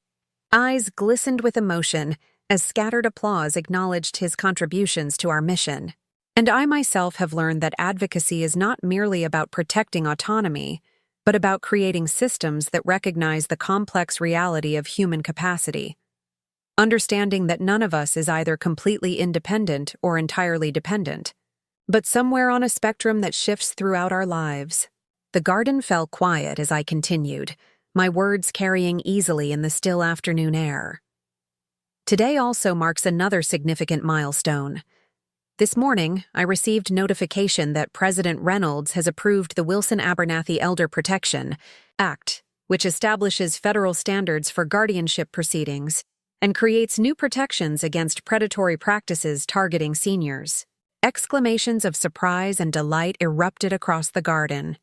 eyes glistened with emotion as scattered applause acknowledged his contributions to our mission. And I myself have learned that advocacy is not merely about protecting autonomy, but about creating systems that recognize the complex reality of human capacity. Understanding that none of us is either completely independent or entirely dependent, but somewhere on a spectrum that shifts throughout our lives. The garden fell quiet as I continued, my words carrying easily in the still afternoon air. Today also marks another significant milestone. This morning, I received notification that President Reynolds has approved the Wilson-Abernathy Elder Protection Act, which establishes federal standards for guardianship proceedings and creates new protections against predatory practices targeting seniors. Exclamations of surprise and delight erupted across the garden.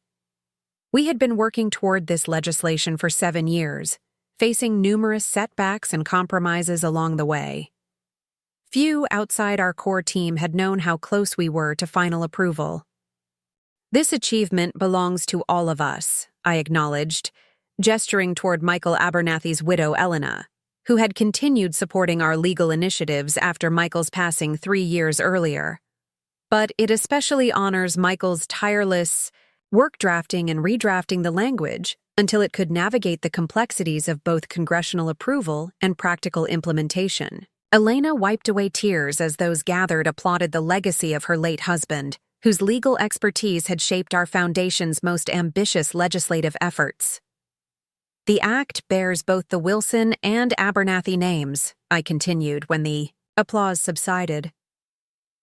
We had been working toward this legislation for 7 years, facing numerous setbacks and compromises along the way. Few outside our core team had known how close we were to final approval. This achievement belongs to all of us, I acknowledged, gesturing toward Michael Abernathy's widow Elena, who had continued supporting our legal initiatives after Michael's passing 3 years earlier. But it especially honors Michael's tireless work drafting and redrafting the language until it could navigate the complexities of both congressional approval and practical implementation. Elena wiped away tears as those gathered applauded the legacy of her late husband, whose legal expertise had shaped our foundation's most ambitious legislative efforts. The act bears both the Wilson and Abernathy names, I continued when the applause subsided,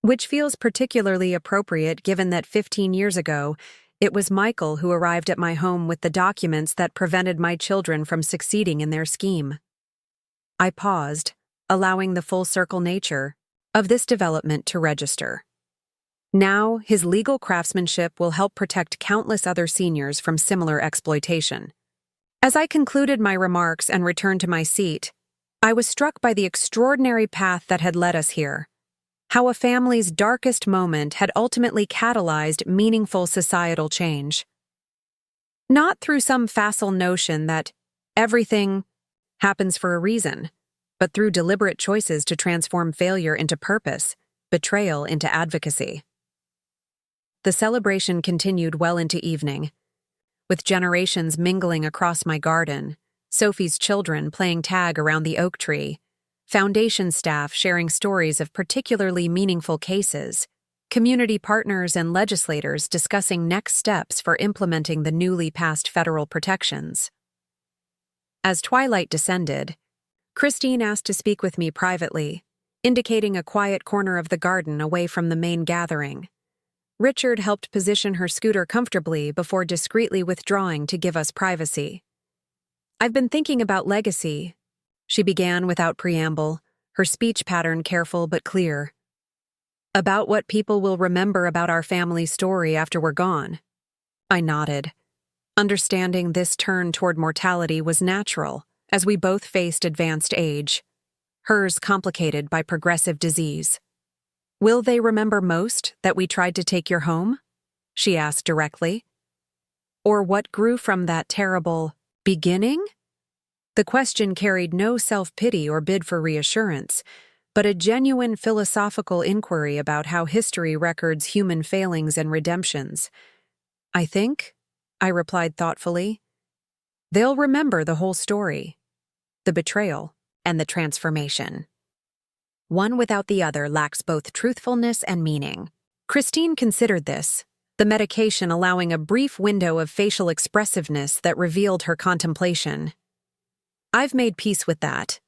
which feels particularly appropriate given that 15 years ago, it was Michael who arrived at my home with the documents that prevented my children from succeeding in their scheme. I paused, allowing the full-circle nature of this development to register. Now, his legal craftsmanship will help protect countless other seniors from similar exploitation. As I concluded my remarks and returned to my seat, I was struck by the extraordinary path that had led us here, how a family's darkest moment had ultimately catalyzed meaningful societal change. Not through some facile notion that everything happens for a reason, but through deliberate choices to transform failure into purpose, betrayal into advocacy. The celebration continued well into evening, with generations mingling across my garden, Sophie's children playing tag around the oak tree, foundation staff sharing stories of particularly meaningful cases, community partners and legislators discussing next steps for implementing the newly passed federal protections. As twilight descended, Christine asked to speak with me privately, indicating a quiet corner of the garden away from the main gathering. Richard helped position her scooter comfortably before discreetly withdrawing to give us privacy. "I've been thinking about legacy," she began without preamble, her speech pattern careful but clear. "About what people will remember about our family story after we're gone." I nodded. Understanding this turn toward mortality was natural, as we both faced advanced age, hers complicated by progressive disease. "Will they remember most that we tried to take your home?" she asked directly. "Or what grew from that terrible beginning?" The question carried no self-pity or bid for reassurance, but a genuine philosophical inquiry about how history records human failings and redemptions. "I think," I replied thoughtfully, "they'll remember the whole story, the betrayal and the transformation. One without the other lacks both truthfulness and meaning." Christine considered this, the medication allowing a brief window of facial expressiveness that revealed her contemplation. "I've made peace with that.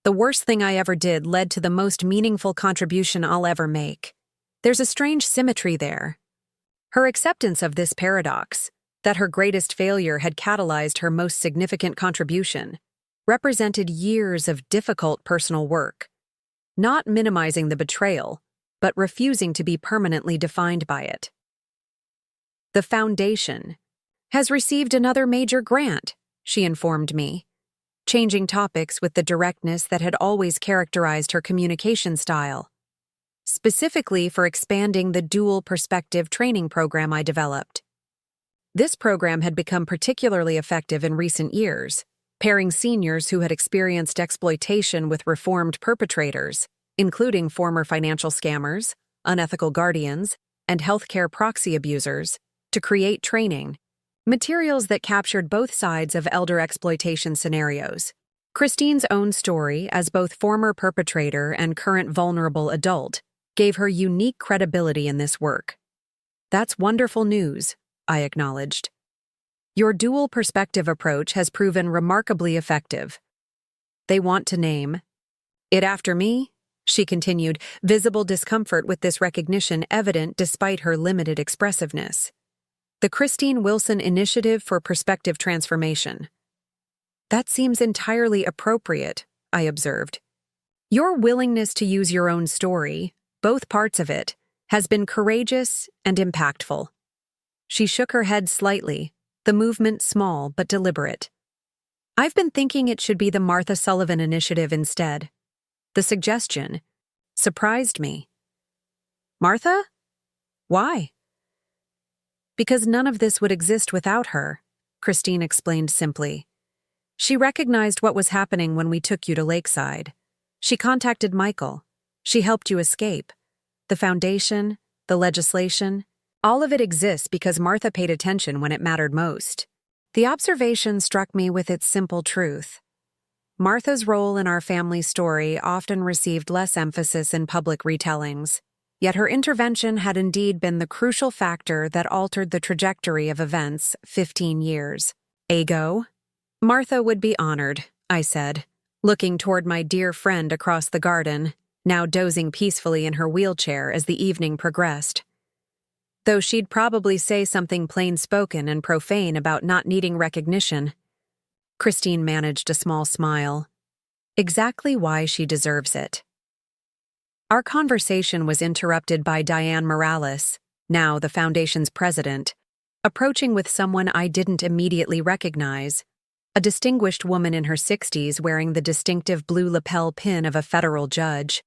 The worst thing I ever did led to the most meaningful contribution I'll ever make. There's a strange symmetry there." Her acceptance of this paradox, that her greatest failure had catalyzed her most significant contribution, represented years of difficult personal work, not minimizing the betrayal, but refusing to be permanently defined by it. "The foundation has received another major grant," she informed me, changing topics with the directness that had always characterized her communication style, specifically for expanding the dual perspective training program I developed. This program had become particularly effective in recent years, pairing seniors who had experienced exploitation with reformed perpetrators, including former financial scammers, unethical guardians, and healthcare proxy abusers, to create training, materials that captured both sides of elder exploitation scenarios. Christine's own story, as both former perpetrator and current vulnerable adult, gave her unique credibility in this work. "That's wonderful news," I acknowledged. "Your dual perspective approach has proven remarkably effective." "They want to name it after me?" she continued, visible discomfort with this recognition evident despite her limited expressiveness. "The Christine Wilson Initiative for Perspective Transformation." "That seems entirely appropriate," I observed. "Your willingness to use your own story, both parts of it, has been courageous and impactful." She shook her head slightly, the movement small but deliberate. "I've been thinking it should be the Martha Sullivan Initiative instead." The suggestion surprised me. "Martha? Why?" "Because none of this would exist without her," Christine explained simply. "She recognized what was happening when we took you to Lakeside. She contacted Michael. She helped you escape. The foundation, the legislation, all of it exists because Martha paid attention when it mattered most." The observation struck me with its simple truth. Martha's role in our family story often received less emphasis in public retellings, yet her intervention had indeed been the crucial factor that altered the trajectory of events 15 years ago. "Martha would be honored," I said, looking toward my dear friend across the garden, now dozing peacefully in her wheelchair as the evening progressed. "Though she'd probably say something plain-spoken and profane about not needing recognition." Christine managed a small smile. "Exactly why she deserves it." Our conversation was interrupted by Diane Morales, now the Foundation's president, approaching with someone I didn't immediately recognize. a distinguished woman in her 60s wearing the distinctive blue lapel pin of a federal judge.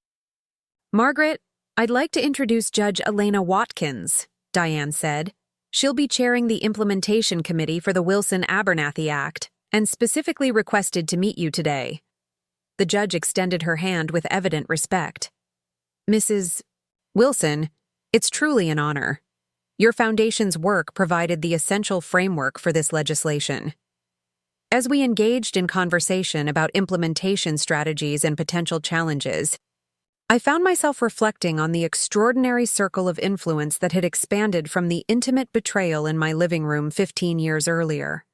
"Margaret, I'd like to introduce Judge Elena Watkins," Diane said. "She'll be chairing the implementation committee for the Wilson-Abernathy Act and specifically requested to meet you today." The judge extended her hand with evident respect. "Mrs. Wilson, it's truly an honor. Your foundation's work provided the essential framework for this legislation." As we engaged in conversation about implementation strategies and potential challenges, I found myself reflecting on the extraordinary circle of influence that had expanded from the intimate betrayal in my living room 15 years earlier.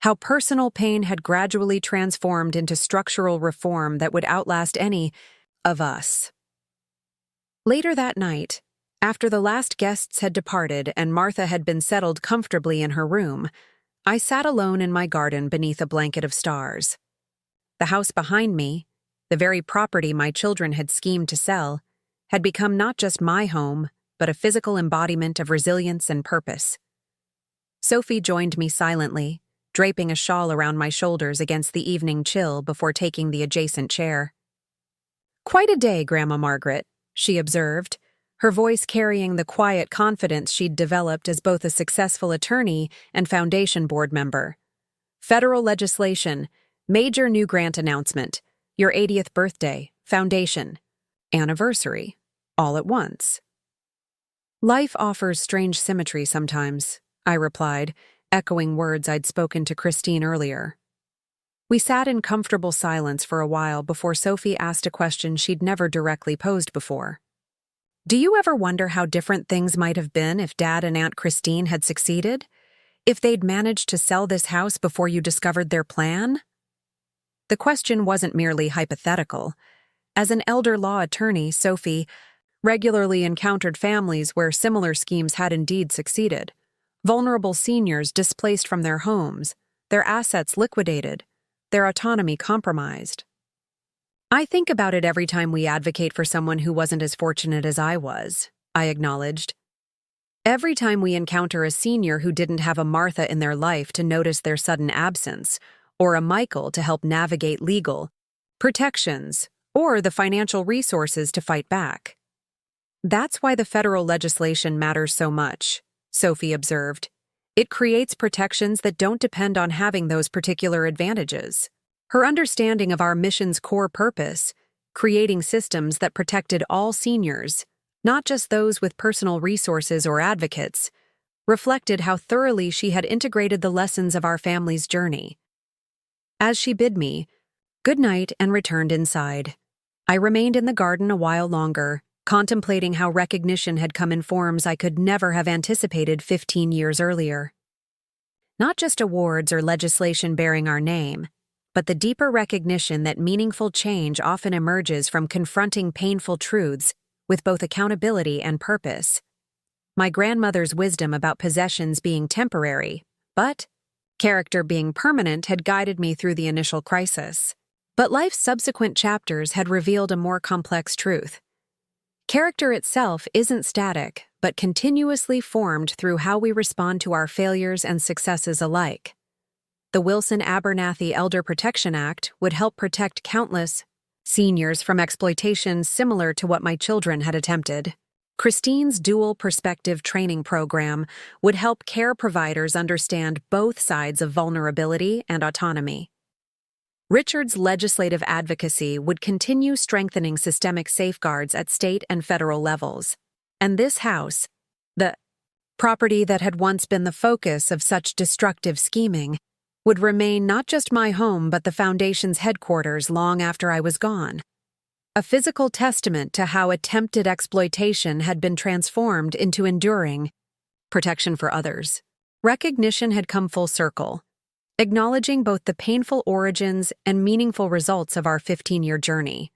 How personal pain had gradually transformed into structural reform that would outlast any of us. Later that night, after the last guests had departed and Martha had been settled comfortably in her room, I sat alone in my garden beneath a blanket of stars. The house behind me, the very property my children had schemed to sell, had become not just my home, but a physical embodiment of resilience and purpose. Sophie joined me silently, draping a shawl around my shoulders against the evening chill before taking the adjacent chair. "Quite a day, Grandma Margaret," she observed, her voice carrying the quiet confidence she'd developed as both a successful attorney and foundation board member. "Federal legislation, major new grant announcement, your 80th birthday, foundation, anniversary, all at once." "Life offers strange symmetry sometimes," I replied, echoing words I'd spoken to Christine earlier. We sat in comfortable silence for a while before Sophie asked a question she'd never directly posed before. "Do you ever wonder how different things might have been if Dad and Aunt Christine had succeeded? If they'd managed to sell this house before you discovered their plan?" The question wasn't merely hypothetical. As an elder law attorney, Sophie regularly encountered families where similar schemes had indeed succeeded. Vulnerable seniors displaced from their homes, their assets liquidated, their autonomy compromised. "I think about it every time we advocate for someone who wasn't as fortunate as I was," I acknowledged. "Every time we encounter a senior who didn't have a Martha in their life to notice their sudden absence, or a Michael to help navigate legal protections, or the financial resources to fight back. That's why the federal legislation matters so much," Sophie observed. "It creates protections that don't depend on having those particular advantages." Her understanding of our mission's core purpose, creating systems that protected all seniors, not just those with personal resources or advocates, reflected how thoroughly she had integrated the lessons of our family's journey. As she bid me good night and returned inside, I remained in the garden a while longer, contemplating how recognition had come in forms I could never have anticipated 15 years earlier. Not just awards or legislation bearing our name, but the deeper recognition that meaningful change often emerges from confronting painful truths with both accountability and purpose. My grandmother's wisdom about possessions being temporary, but character being permanent had guided me through the initial crisis. But life's subsequent chapters had revealed a more complex truth. Character itself isn't static, but continuously formed through how we respond to our failures and successes alike. The Wilson-Abernathy Elder Protection Act would help protect countless seniors from exploitation similar to what my children had attempted. Christine's dual perspective training program would help care providers understand both sides of vulnerability and autonomy. Richard's legislative advocacy would continue strengthening systemic safeguards at state and federal levels. And this house, the property that had once been the focus of such destructive scheming, would remain not just my home but the Foundation's headquarters long after I was gone. A physical testament to how attempted exploitation had been transformed into enduring protection for others. Recognition had come full circle, acknowledging both the painful origins and meaningful results of our 15-year journey.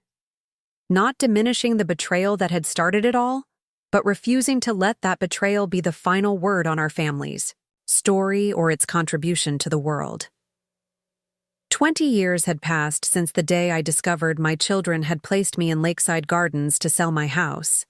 Not diminishing the betrayal that had started it all, but refusing to let that betrayal be the final word on our family's story or its contribution to the world. 20 years had passed since the day I discovered my children had placed me in Lakeside Gardens to sell my house.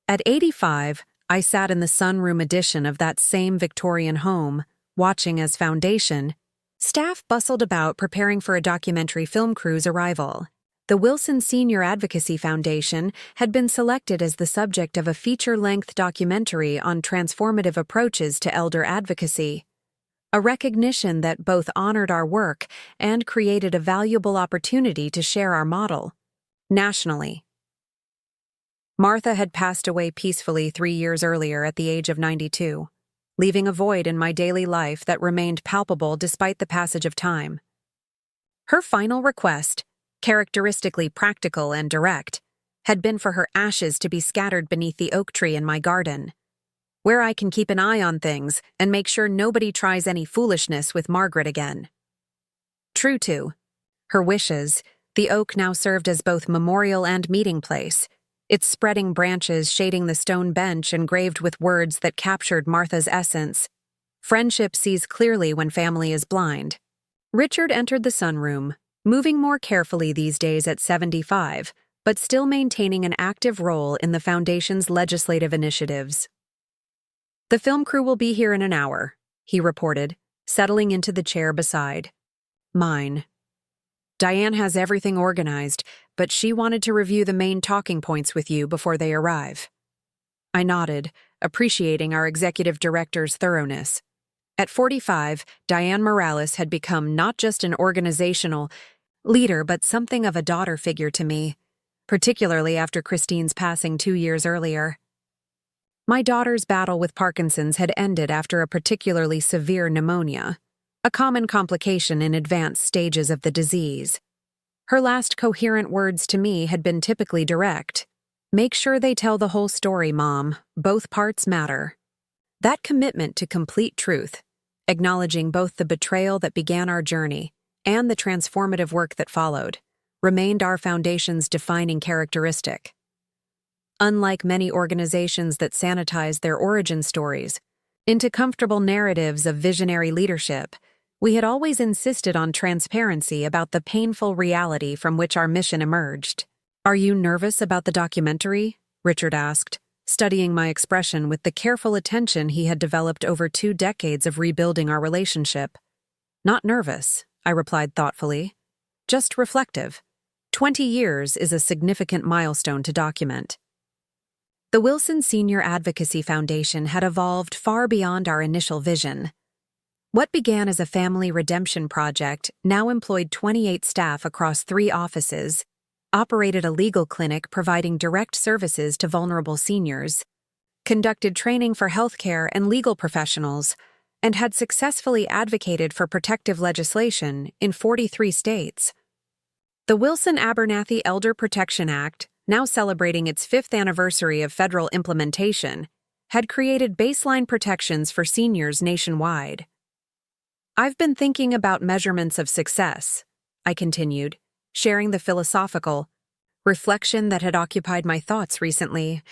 At 85, I sat in the sunroom edition of that same Victorian home, watching as Foundation, Staff bustled about preparing for a documentary film crew's arrival. The Wilson Senior Advocacy Foundation had been selected as the subject of a feature-length documentary on transformative approaches to elder advocacy, a recognition that both honored our work and created a valuable opportunity to share our model nationally. Martha had passed away peacefully 3 years earlier at the age of 92, leaving a void in my daily life that remained palpable despite the passage of time. Her final request, characteristically practical and direct, had been for her ashes to be scattered beneath the oak tree in my garden, where I can keep an eye on things and make sure nobody tries any foolishness with Margaret again. True to her wishes, the oak now served as both memorial and meeting place, its spreading branches shading the stone bench engraved with words that captured Martha's essence. Friendship sees clearly when family is blind. Richard entered the sunroom, moving more carefully these days at 75, but still maintaining an active role in the Foundation's legislative initiatives. "The film crew will be here in an hour," he reported, settling into the chair beside mine. "Diane has everything organized, but she wanted to review the main talking points with you before they arrive." I nodded, appreciating our executive director's thoroughness. At 45, Diane Morales had become not just an organizational leader but something of a daughter figure to me, particularly after Christine's passing 2 years earlier. My daughter's battle with Parkinson's had ended after a particularly severe pneumonia, a common complication in advanced stages of the disease. Her last coherent words to me had been typically direct. "Make sure they tell the whole story, Mom. Both parts matter." That commitment to complete truth, acknowledging both the betrayal that began our journey and the transformative work that followed, remained our Foundation's defining characteristic. Unlike many organizations that sanitize their origin stories into comfortable narratives of visionary leadership, we had always insisted on transparency about the painful reality from which our mission emerged. "Are you nervous about the documentary?" Richard asked, studying my expression with the careful attention he had developed over 2 decades of rebuilding our relationship. "Not nervous," I replied thoughtfully. "Just reflective. 20 years is a significant milestone to document." The Wilson Senior Advocacy Foundation had evolved far beyond our initial vision. What began as a family redemption project now employed 28 staff across 3 offices, operated a legal clinic providing direct services to vulnerable seniors, conducted training for healthcare and legal professionals, and had successfully advocated for protective legislation in 43 states. The Wilson-Abernathy Elder Protection Act, now celebrating its 5th anniversary of federal implementation, had created baseline protections for seniors nationwide. "I've been thinking about measurements of success," I continued, sharing the philosophical reflection that had occupied my thoughts recently,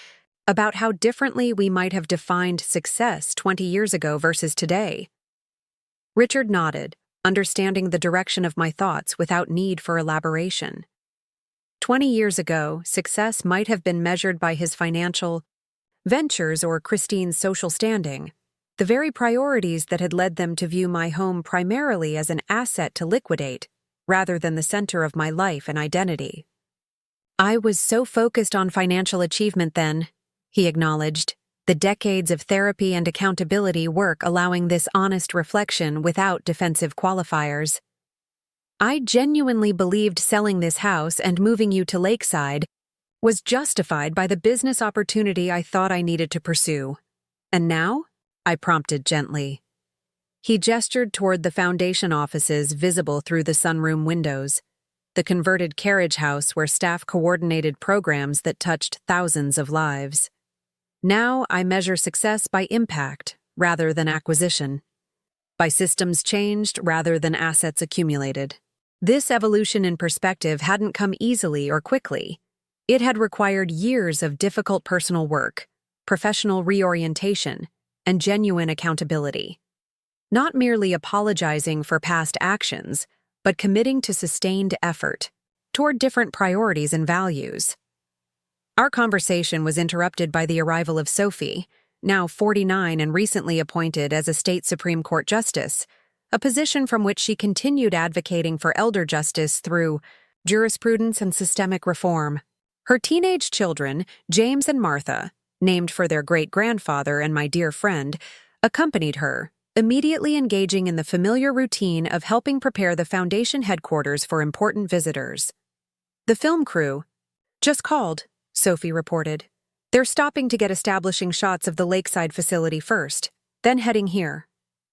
about how differently we might have defined success 20 years ago versus today. Richard nodded, understanding the direction of my thoughts without need for elaboration. 20 years ago, success might have been measured by his financial ventures or Christine's social standing, the very priorities that had led them to view my home primarily as an asset to liquidate, rather than the center of my life and identity. "I was so focused on financial achievement then," he acknowledged, the decades of therapy and accountability work allowing this honest reflection without defensive qualifiers. "I genuinely believed selling this house and moving you to Lakeside was justified by the business opportunity I thought I needed to pursue. And now?" I prompted gently. He gestured toward the Foundation offices visible through the sunroom windows, the converted carriage house where staff coordinated programs that touched thousands of lives. "Now I measure success by impact rather than acquisition, by systems changed rather than assets accumulated." This evolution in perspective hadn't come easily or quickly. It had required years of difficult personal work, professional reorientation, and genuine accountability. Not merely apologizing for past actions, but committing to sustained effort toward different priorities and values. Our conversation was interrupted by the arrival of Sophie, now 49 and recently appointed as a state Supreme Court justice, a position from which she continued advocating for elder justice through jurisprudence and systemic reform. Her teenage children, James and Martha, named for their great-grandfather and my dear friend, accompanied her, immediately engaging in the familiar routine of helping prepare the foundation headquarters for important visitors. The film crew just called, Sophie reported. They're stopping to get establishing shots of the lakeside facility first, then heading here.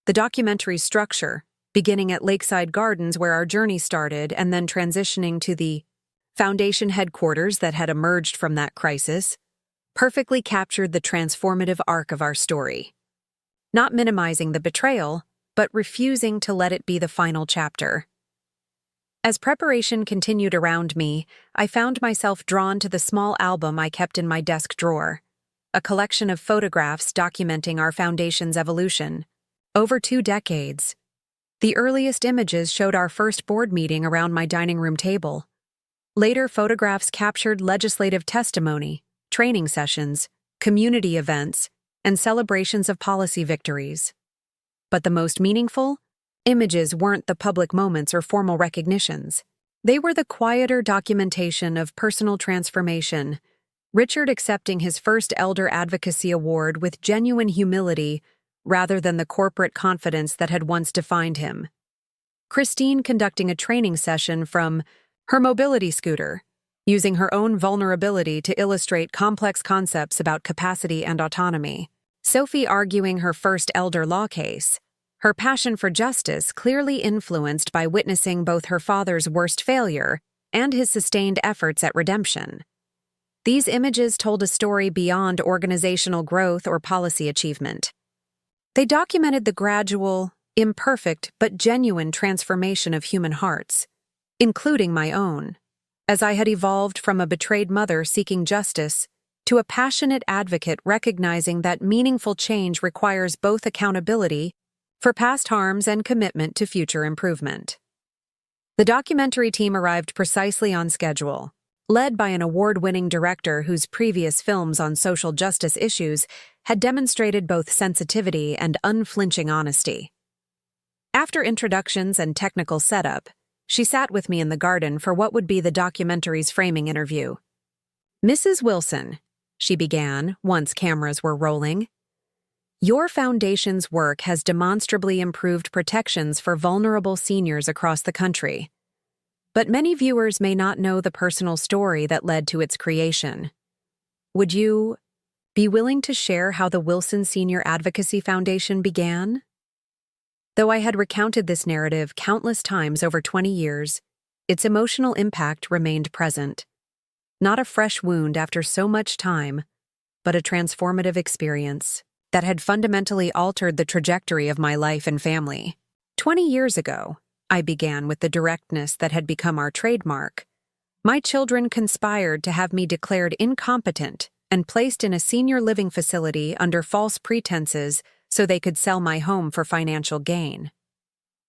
The documentary's structure, beginning at Lakeside Gardens where our journey started and then transitioning to the foundation headquarters that had emerged from that crisis, perfectly captured the transformative arc of our story. Not minimizing the betrayal, but refusing to let it be the final chapter. As preparation continued around me, I found myself drawn to the small album I kept in my desk drawer, a collection of photographs documenting our foundation's evolution. Over 2 decades. The earliest images showed our first board meeting around my dining room table. Later photographs captured legislative testimony, training sessions, community events, and celebrations of policy victories. But the most meaningful? Images weren't the public moments or formal recognitions. They were the quieter documentation of personal transformation, Richard accepting his first Elder Advocacy Award with genuine humility rather than the corporate confidence that had once defined him. Christine conducting a training session from her mobility scooter, using her own vulnerability to illustrate complex concepts about capacity and autonomy. Sophie arguing her first elder law case, her passion for justice clearly influenced by witnessing both her father's worst failure and his sustained efforts at redemption. These images told a story beyond organizational growth or policy achievement. They documented the gradual, imperfect but genuine transformation of human hearts, including my own, as I had evolved from a betrayed mother seeking justice to a passionate advocate recognizing that meaningful change requires both accountability for past harms and commitment to future improvement. The documentary team arrived precisely on schedule, led by an award-winning director whose previous films on social justice issues had demonstrated both sensitivity and unflinching honesty. After introductions and technical setup, she sat with me in the garden for what would be the documentary's framing interview. "Mrs. Wilson," she began, once cameras were rolling, "your foundation's work has demonstrably improved protections for vulnerable seniors across the country. But many viewers may not know the personal story that led to its creation. Would you be willing to share how the Wilson Senior Advocacy Foundation began?" Though I had recounted this narrative countless times over 20 years, its emotional impact remained present. Not a fresh wound after so much time, but a transformative experience that had fundamentally altered the trajectory of my life and family. 20 years ago, I began with the directness that had become our trademark. My children conspired to have me declared incompetent and placed in a senior living facility under false pretenses so they could sell my home for financial gain.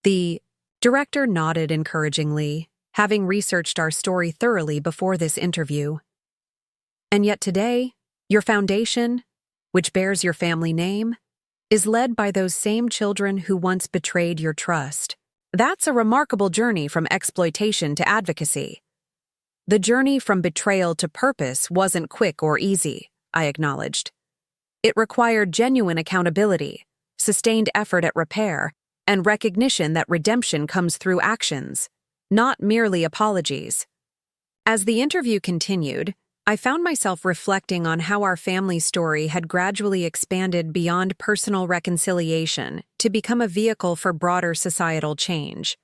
The director nodded encouragingly, having researched our story thoroughly before this interview. "And yet today, your foundation, which bears your family name, is led by those same children who once betrayed your trust. That's a remarkable journey from exploitation to advocacy." "The journey from betrayal to purpose wasn't quick or easy," I acknowledged. "It required genuine accountability, sustained effort at repair, and recognition that redemption comes through actions, not merely apologies." As the interview continued, I found myself reflecting on how our family story had gradually expanded beyond personal reconciliation to become a vehicle for broader societal change.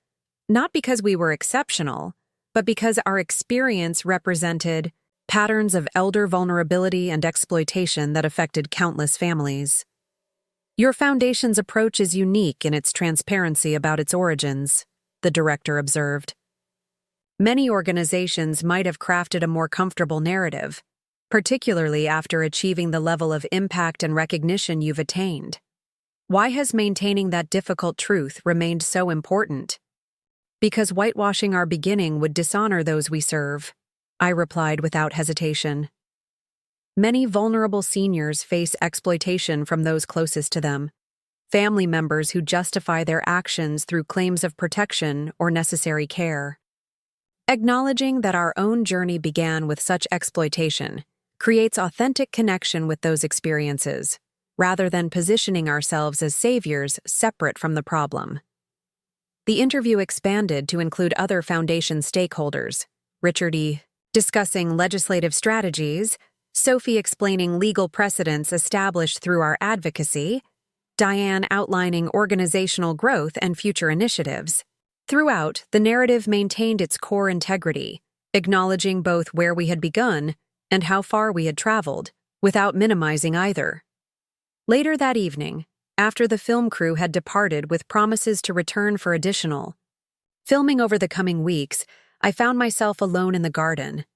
Not because we were exceptional, but because our experience represented patterns of elder vulnerability and exploitation that affected countless families. "Your foundation's approach is unique in its transparency about its origins," the director observed. "Many organizations might have crafted a more comfortable narrative, particularly after achieving the level of impact and recognition you've attained. Why has maintaining that difficult truth remained so important?" "Because whitewashing our beginning would dishonor those we serve," I replied without hesitation. "Many vulnerable seniors face exploitation from those closest to them, family members who justify their actions through claims of protection or necessary care. Acknowledging that our own journey began with such exploitation creates authentic connection with those experiences, rather than positioning ourselves as saviors separate from the problem. The interview expanded to include other Foundation stakeholders, Richard discussing legislative strategies, Sophie explaining legal precedents established through our advocacy, Diane outlining organizational growth and future initiatives. Throughout, the narrative maintained its core integrity, acknowledging both where we had begun and how far we had traveled, without minimizing either. Later that evening, after the film crew had departed with promises to return for additional filming over the coming weeks, I found myself alone in the garden.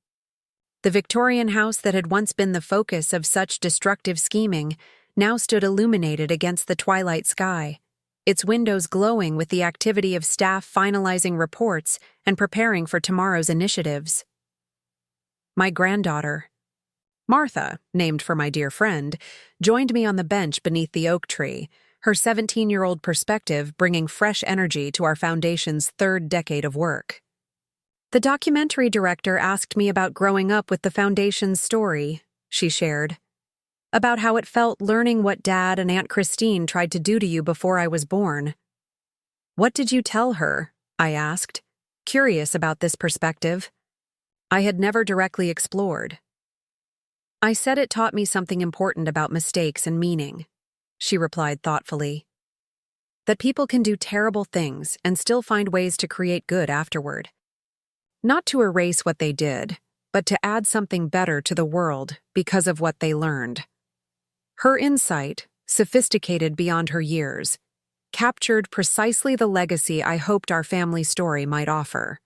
The Victorian house that had once been the focus of such destructive scheming now stood illuminated against the twilight sky, its windows glowing with the activity of staff finalizing reports and preparing for tomorrow's initiatives. My granddaughter, Martha, named for my dear friend, joined me on the bench beneath the oak tree, her 17-year-old perspective bringing fresh energy to our Foundation's third decade of work. The documentary director asked me about growing up with the Foundation's story, she shared, about how it felt learning what Dad and Aunt Christine tried to do to you before I was born. What did you tell her? I asked, curious about this perspective I had never directly explored. I said it taught me something important about mistakes and meaning, she replied thoughtfully. That people can do terrible things and still find ways to create good afterward. Not to erase what they did, but to add something better to the world because of what they learned. Her insight, sophisticated beyond her years, captured precisely the legacy I hoped our family story might offer.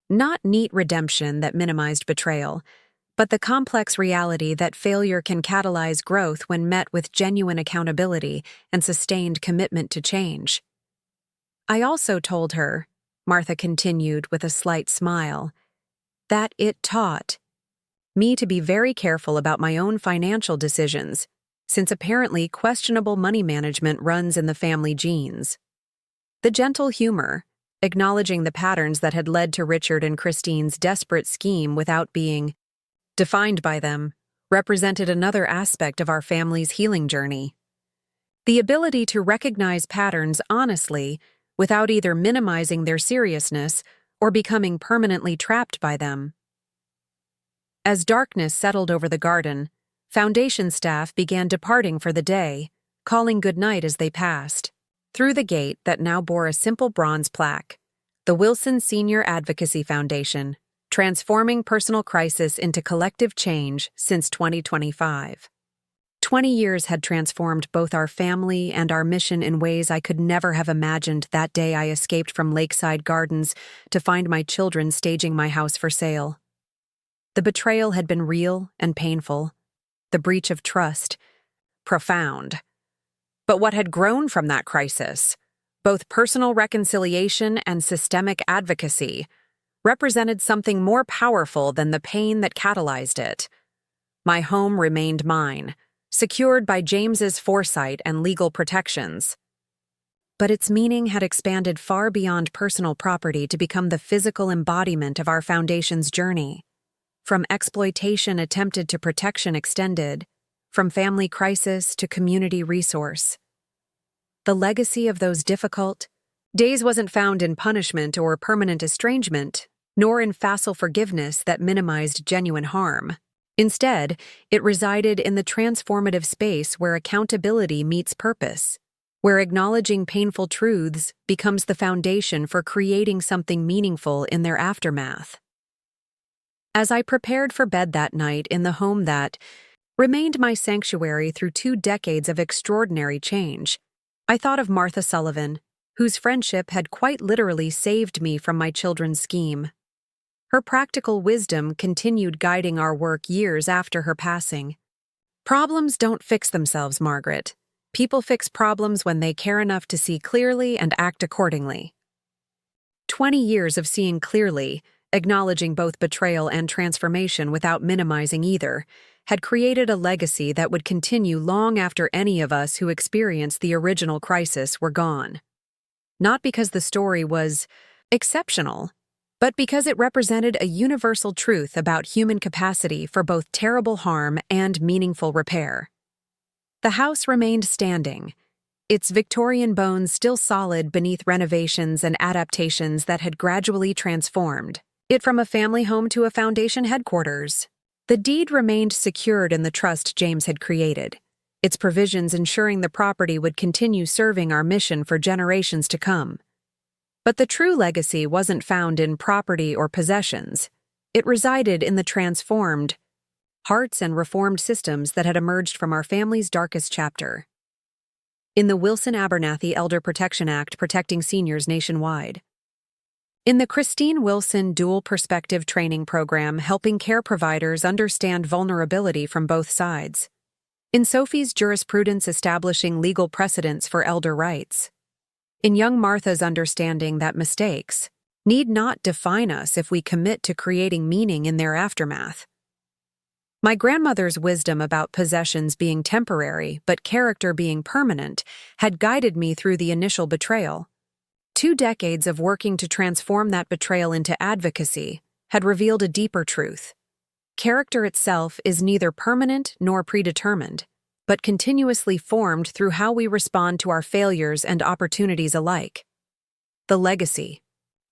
Not neat redemption that minimized betrayal, but the complex reality that failure can catalyze growth when met with genuine accountability and sustained commitment to change. I also told her, Martha continued with a slight smile, that it taught me to be very careful about my own financial decisions, since apparently questionable money management runs in the family genes. The gentle humor, acknowledging the patterns that had led to Richard and Christine's desperate scheme without being defined by them, represented another aspect of our family's healing journey. The ability to recognize patterns honestly without either minimizing their seriousness or becoming permanently trapped by them. As darkness settled over the garden, Foundation staff began departing for the day, calling goodnight as they passed. Through the gate that now bore a simple bronze plaque, the Wilson Senior Advocacy Foundation, transforming personal crisis into collective change since 2025. 20 years had transformed both our family and our mission in ways I could never have imagined that day I escaped from Lakeside Gardens to find my children staging my house for sale. The betrayal had been real and painful, the breach of trust, profound. But what had grown from that crisis, both personal reconciliation and systemic advocacy, represented something more powerful than the pain that catalyzed it. My home remained mine, secured by James's foresight and legal protections. But its meaning had expanded far beyond personal property to become the physical embodiment of our Foundation's journey. From exploitation attempted to protection extended, from family crisis to community resource. The legacy of those difficult days wasn't found in punishment or permanent estrangement, nor in facile forgiveness that minimized genuine harm. Instead, it resided in the transformative space where accountability meets purpose, where acknowledging painful truths becomes the foundation for creating something meaningful in their aftermath. As I prepared for bed that night in the home that remained my sanctuary through 2 decades of extraordinary change, I thought of Martha Sullivan, whose friendship had quite literally saved me from my children's scheme. Her practical wisdom continued guiding our work years after her passing. Problems don't fix themselves, Margaret. People fix problems when they care enough to see clearly and act accordingly. 20 years of seeing clearly, acknowledging both betrayal and transformation without minimizing either, had created a legacy that would continue long after any of us who experienced the original crisis were gone. Not because the story was exceptional, but because it represented a universal truth about human capacity for both terrible harm and meaningful repair. The house remained standing, its Victorian bones still solid beneath renovations and adaptations that had gradually transformed it from a family home to a foundation headquarters. The deed remained secured in the trust James had created, its provisions ensuring the property would continue serving our mission for generations to come. But the true legacy wasn't found in property or possessions. It resided in the transformed hearts and reformed systems that had emerged from our family's darkest chapter. In the Wilson-Abernathy Elder Protection Act protecting seniors nationwide. In the Christine Wilson Dual Perspective Training Program helping care providers understand vulnerability from both sides. In Sophie's jurisprudence establishing legal precedents for elder rights. In young Martha's understanding that mistakes need not define us if we commit to creating meaning in their aftermath. My grandmother's wisdom about possessions being temporary but character being permanent had guided me through the initial betrayal. 2 decades of working to transform that betrayal into advocacy had revealed a deeper truth. Character itself is neither permanent nor predetermined, but continuously formed through how we respond to our failures and opportunities alike. The legacy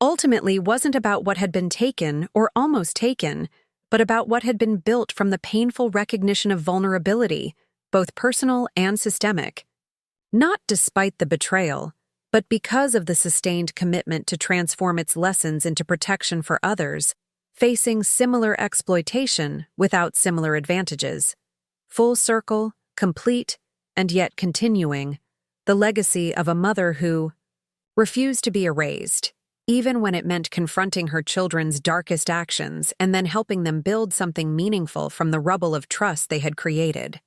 ultimately wasn't about what had been taken or almost taken, but about what had been built from the painful recognition of vulnerability, both personal and systemic. Not despite the betrayal, but because of the sustained commitment to transform its lessons into protection for others, facing similar exploitation without similar advantages. Full circle, complete, and yet continuing, the legacy of a mother who refused to be erased, even when it meant confronting her children's darkest actions and then helping them build something meaningful from the rubble of trust they had created.